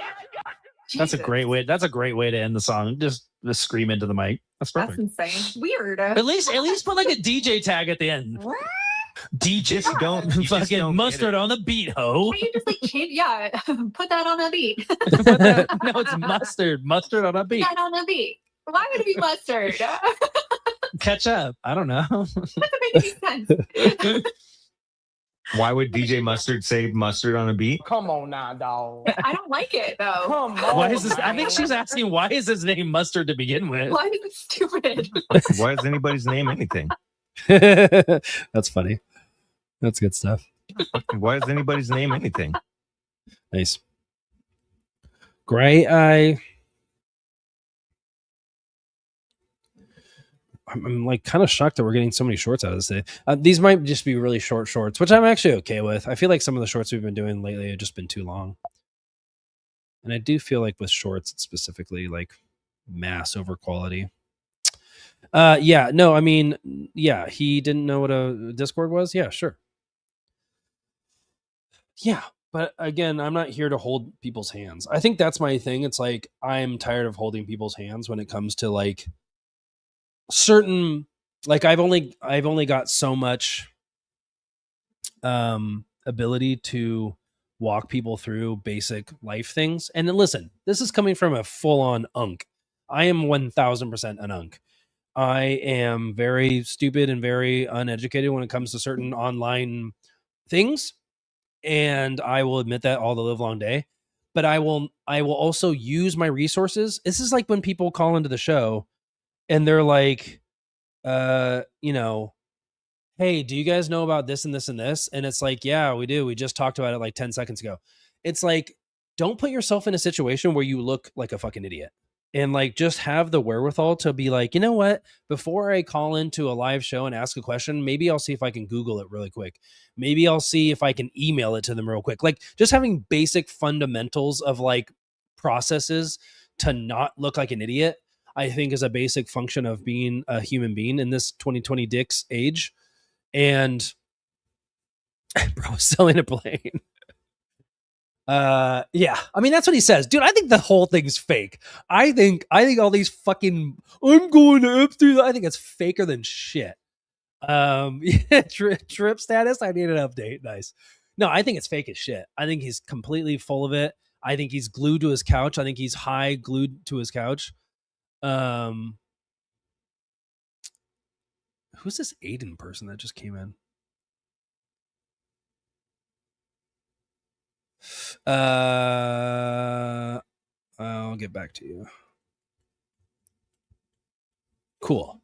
That's a Jesus. great way. That's a great way to end the song. Just scream into the mic. That's That's perfect. insane. Weird. At least put like a DJ tag at the end. DJ Just don't- you just fucking don't get mustard on the beat, ho. Why you just like change? Yeah, put that on a beat. Put No, it's mustard. Mustard on a beat. that on a beat. Why would it be mustard? Catch up. I don't know. Doesn't make any sense. Why would DJ Mustard say mustard on a beat? Come on now, dog. I don't like it though. Come on. Why is this? I think man. she's asking why is his name Mustard to begin with. Why is it stupid? Why is anybody's name anything? That's funny. That's good stuff. Why is anybody's name anything? Nice. Gray eye. I'm like kind of shocked that we're getting so many shorts out of this day. These might just be really short shorts, which I'm actually okay with. I feel like some of the shorts we've been doing lately have just been too long. And I do feel like with shorts, it's specifically like mass over quality. Yeah, no, I mean, yeah, he didn't know what a Discord was. Yeah, sure. Yeah, but again, I'm not here to hold people's hands. I think that's my thing. It's like I'm tired of holding people's hands when it comes to like certain, like I've only got so much ability to walk people through basic life things. And then listen, this is coming from a full-on unk. I am 1000% an unk. I am very stupid and very uneducated when it comes to certain online things, and I will admit that all the live long day. But I will also use my resources. This is like when people call into the show and they're like, you know, hey, do you guys know about this and this and this? And it's like, yeah, we do. We just talked about it like 10 seconds ago. It's like, don't put yourself in a situation where you look like a fucking idiot. And like, just have the wherewithal to be like, you know what? Before I call into a live show and ask a question, maybe I'll see if I can Google it really quick. Maybe I'll see if I can email it to them real quick. Like, just having basic fundamentals of like processes to not look like an idiot, I think is a basic function of being a human being in this 2020 dicks age. And bro, selling a plane. Yeah, I mean, that's what he says, dude. I think the whole thing's fake. I think all these fucking I'm going to Epstein, I think it's faker than shit. Yeah, trip status, I need an update. Nice. No, I think it's fake as shit. I think he's completely full of it. I think he's glued to his couch. I think he's high glued to his couch. Who's this Aiden person that just came in? I'll get back to you. Cool.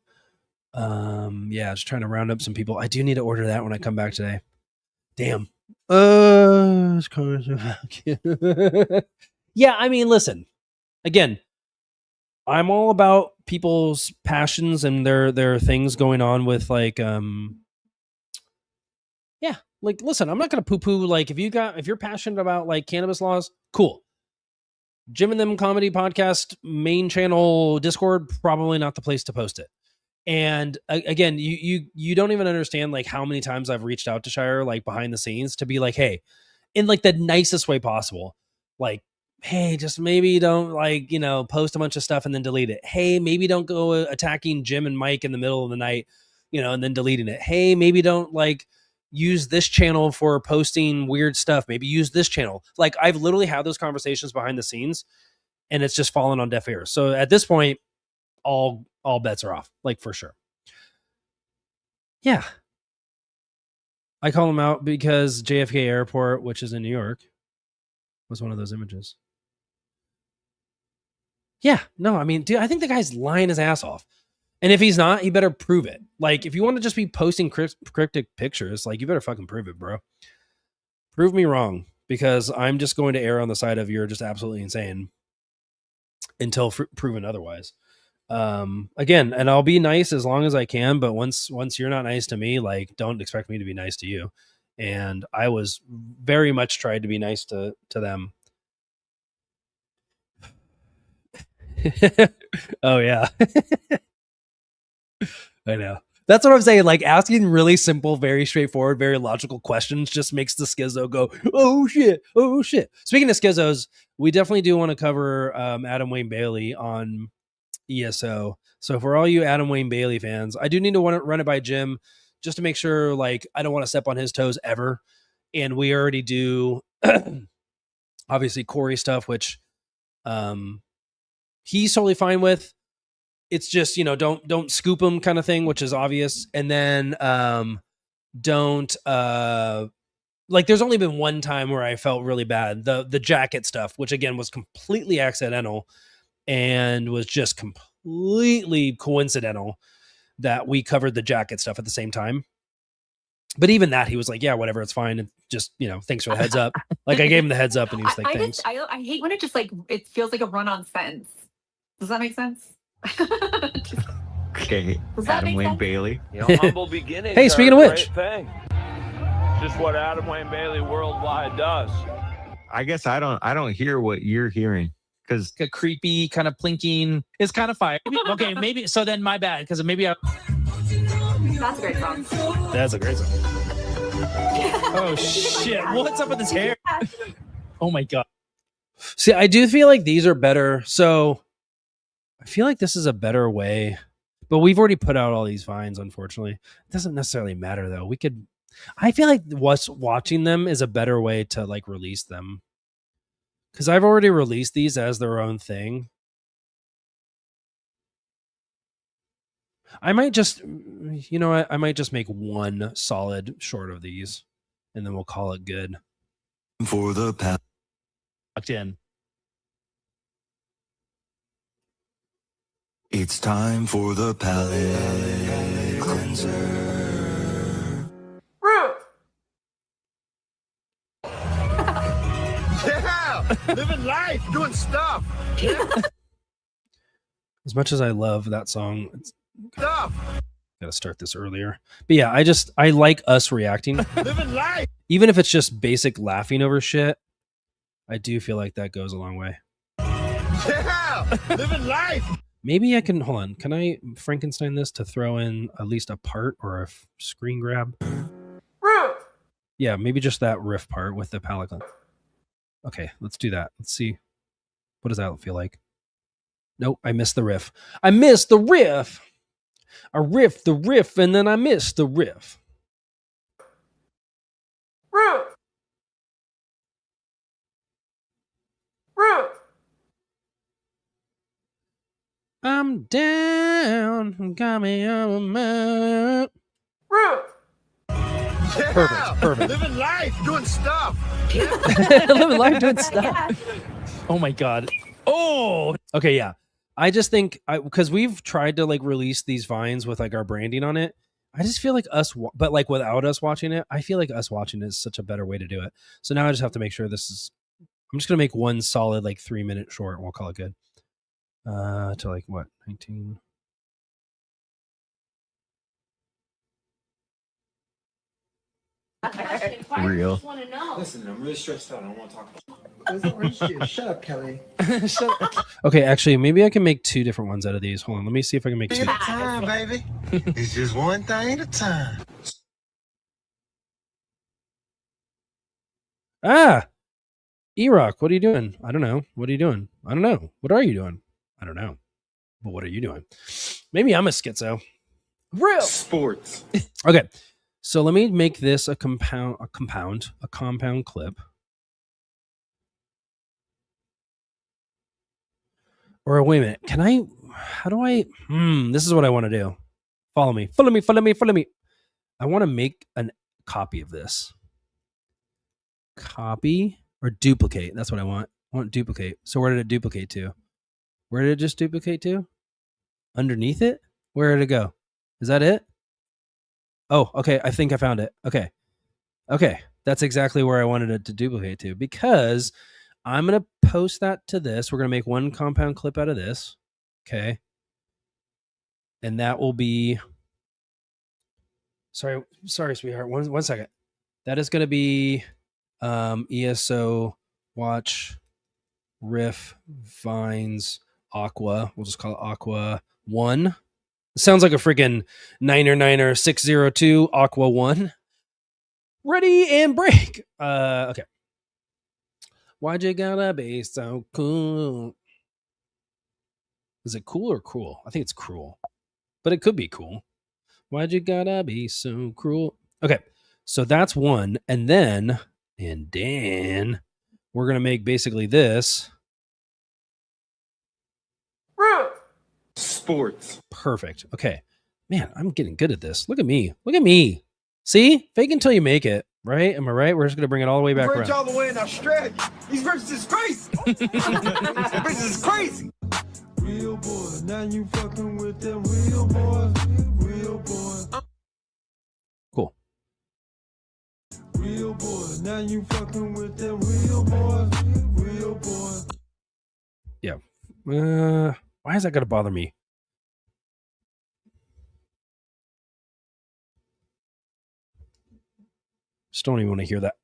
Yeah, just trying to round up some people. I do need to order that when I come back today. Damn. Yeah, I mean, listen. Again, I'm all about people's passions and their things going on with like yeah, like listen, I'm not gonna poo-poo like if you're passionate about like cannabis laws, cool. Jim and Them Comedy Podcast main channel Discord, probably not the place to post it. And again, you don't even understand like how many times I've reached out to Shire like behind the scenes to be like, hey, in like the nicest way possible, like, hey, just maybe don't like, you know, post a bunch of stuff and then delete it. Hey, maybe don't go attacking Jim and Mike in the middle of the night, you know, and then deleting it. Hey, maybe don't like use this channel for posting weird stuff. Maybe use this channel. Like I've literally had those conversations behind the scenes and it's just fallen on deaf ears. So at this point, all bets are off, like for sure. Yeah. I call him out because JFK Airport, which is in New York, was one of those images. Yeah, no, I mean, dude, I think the guy's lying his ass off. And if he's not, he better prove it. Like, if you want to just be posting cryptic pictures, like, you better fucking prove it, bro. Prove me wrong, because I'm just going to err on the side of you're just absolutely insane until proven otherwise. Again, and I'll be nice as long as I can, but once you're not nice to me, like, don't expect me to be nice to you. And I was very much tried to be nice to them. Oh yeah. I know. That's what I'm saying. Like, asking really simple, very straightforward, very logical questions just makes the schizo go, oh shit, oh shit. Speaking of schizos, we definitely do want to cover Adam Wayne Bailey on ESO. So for all you Adam Wayne Bailey fans, I do need to run it by Jim just to make sure, like, I don't want to step on his toes ever. And we already do obviously Corey stuff, which he's totally fine with. It's just, you know, don't scoop him kind of thing, which is obvious. And then don't like, there's only been one time where I felt really bad. The jacket stuff, which again was completely accidental and was just completely coincidental that we covered the jacket stuff at the same time. But even that, he was like, yeah, whatever, it's fine. And just, you know, thanks for the heads up. Like, I gave him the heads up and he was like, thanks. I hate when it just like, it feels like a run-on sentence. Does that make sense? Okay, Adam Wayne Bailey. You know, humble beginnings. Hey, speaking of which, thing. Just what Adam Wayne Bailey Worldwide does. I guess I don't hear what you're hearing. Because a creepy kind of plinking. It's kind of fire. Okay, maybe. So then my bad, because maybe I. That's a great song. That's a great song. Oh shit! What's up with his hair? Oh my god. See, I do feel like these are better. So I feel like this is a better way, but we've already put out all these vines, unfortunately. It doesn't necessarily matter though. I feel like what's watching them is a better way to like release them. Because I've already released these as their own thing. I might just, I might just make one solid short of these, and then we'll call it good. For the pal. Locked in. It's time for the palate cleanser. Yeah, living life, doing stuff. As much as I love that song, Stuff. gotta start this earlier. But yeah, I like us reacting. Living life. Even if it's just basic laughing over shit, I do feel like that goes a long way. Yeah, living life. Maybe I can, hold on, can I Frankenstein this to throw in at least a part or a screen grab? Yeah, maybe just that riff part with the palette cleanser. Okay, let's do that. Let's see. What does that feel like? Nope, I missed the riff. I missed the riff. I riffed the riff and then I missed the riff. I'm down. Got me on my map. Yeah, Perfect. living life, doing stuff. Living life doing stuff. Oh my god. Oh. Okay, yeah. I just think because we've tried to like release these vines with like our branding on it. I just feel like but like without us watching it, I feel like us watching it is such a better way to do it. So now I just have to make sure this is. I'm just gonna make one solid like 3-minute short, and we'll call it good. To like what 19. Real. Listen, I'm really stressed out. I don't want to talk about it. Shut up, Kelly. Okay, actually, maybe I can make 2 different ones out of these. Hold on, let me see if I can make 2. At a time, baby. It's just one thing at a time. Ah, EROK, what are you doing? I don't know. What are you doing? I don't know. What are you doing? I don't know. But what are you doing? Maybe I'm a schizo. Real Sports. Okay, so let me make this a compound clip. Or wait a minute, this is what I want to do. Follow me. I want to make a copy of this. Copy or duplicate. That's what I want. I want duplicate. So where did it duplicate to? Where did it just duplicate to? Underneath it? Where did it go? Is that it? Oh, okay. I think I found it. Okay. That's exactly where I wanted it to duplicate to, because I'm going to post that to this. We're going to make one compound clip out of this. Okay. And that will be, sorry, sweetheart. One second. That is going to be ESO watch riff vines aqua. We'll just call it aqua 1. It sounds like a freaking 9er 602 aqua 1. Ready and break. Okay. Why'd you gotta be so cool? Is it cool or cruel? I think it's cruel, but it could be cool. Why'd you gotta be so cruel? Okay, so that's one, and then we're gonna make basically this. Sports. Perfect. Okay, man, I'm getting good at this. Look at me. See, fake until you make it. Right? Am I right? We're just gonna bring it all the way back Bridge around. all the way in Australia. These bridges is crazy. These bridges is crazy. Real boy, now you fucking with them real boys. Real boy. Cool. Real boy, now you fucking with them real boys. Real boy. Yeah. Why is that gonna bother me? Just don't even want to hear that.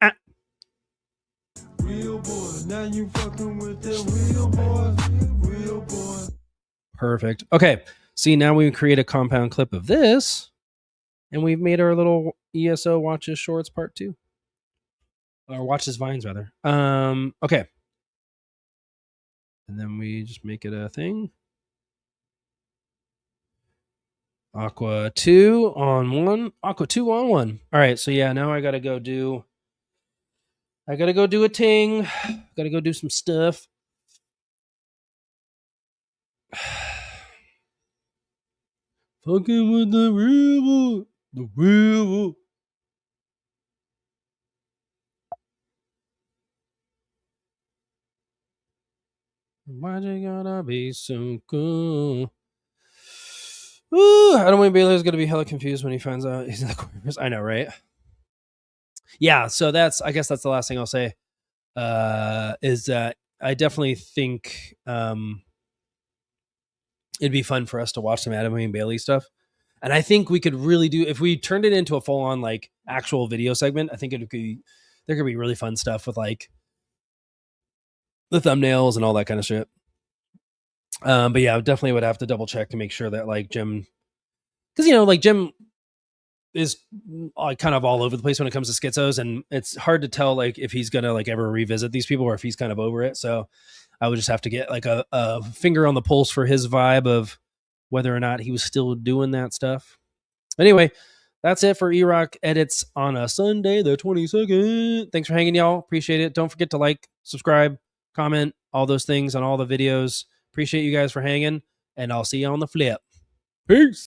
real boy. Now you fucking with the real boy. Real boy. Perfect. Okay. See, now we create a compound clip of this, and we've made our little ESO watches shorts part 2. Or watches vines, rather. Okay. And then we just make it a thing. Aqua 2 on 1. Aqua 2 on 1. All right. So, yeah, now I got to go do a ting. Got to go do some stuff. Fucking with the real. The real. Why'd you gotta be so cool? Ooh, I don't want Baylor's gonna be hella confused when he finds out he's in the corners. I know, right? Yeah, so I guess that's the last thing I'll say. Is that I definitely think it'd be fun for us to watch some Adam and Bailey stuff. And I think we could really do, if we turned it into a full on like actual video segment, I think there could be really fun stuff with like the thumbnails and all that kind of shit. But yeah, I definitely would have to double check to make sure that like Jim, because like Jim is kind of all over the place when it comes to schizos, and it's hard to tell like if he's gonna like ever revisit these people or if he's kind of over it. So I would just have to get like a finger on the pulse for his vibe of whether or not he was still doing that stuff. Anyway, that's it for EROK edits on a Sunday, the 22nd. Thanks for hanging, y'all. Appreciate it. Don't forget to like, subscribe, comment, all those things on all the videos. Appreciate you guys for hanging, and I'll see you on the flip. Peace.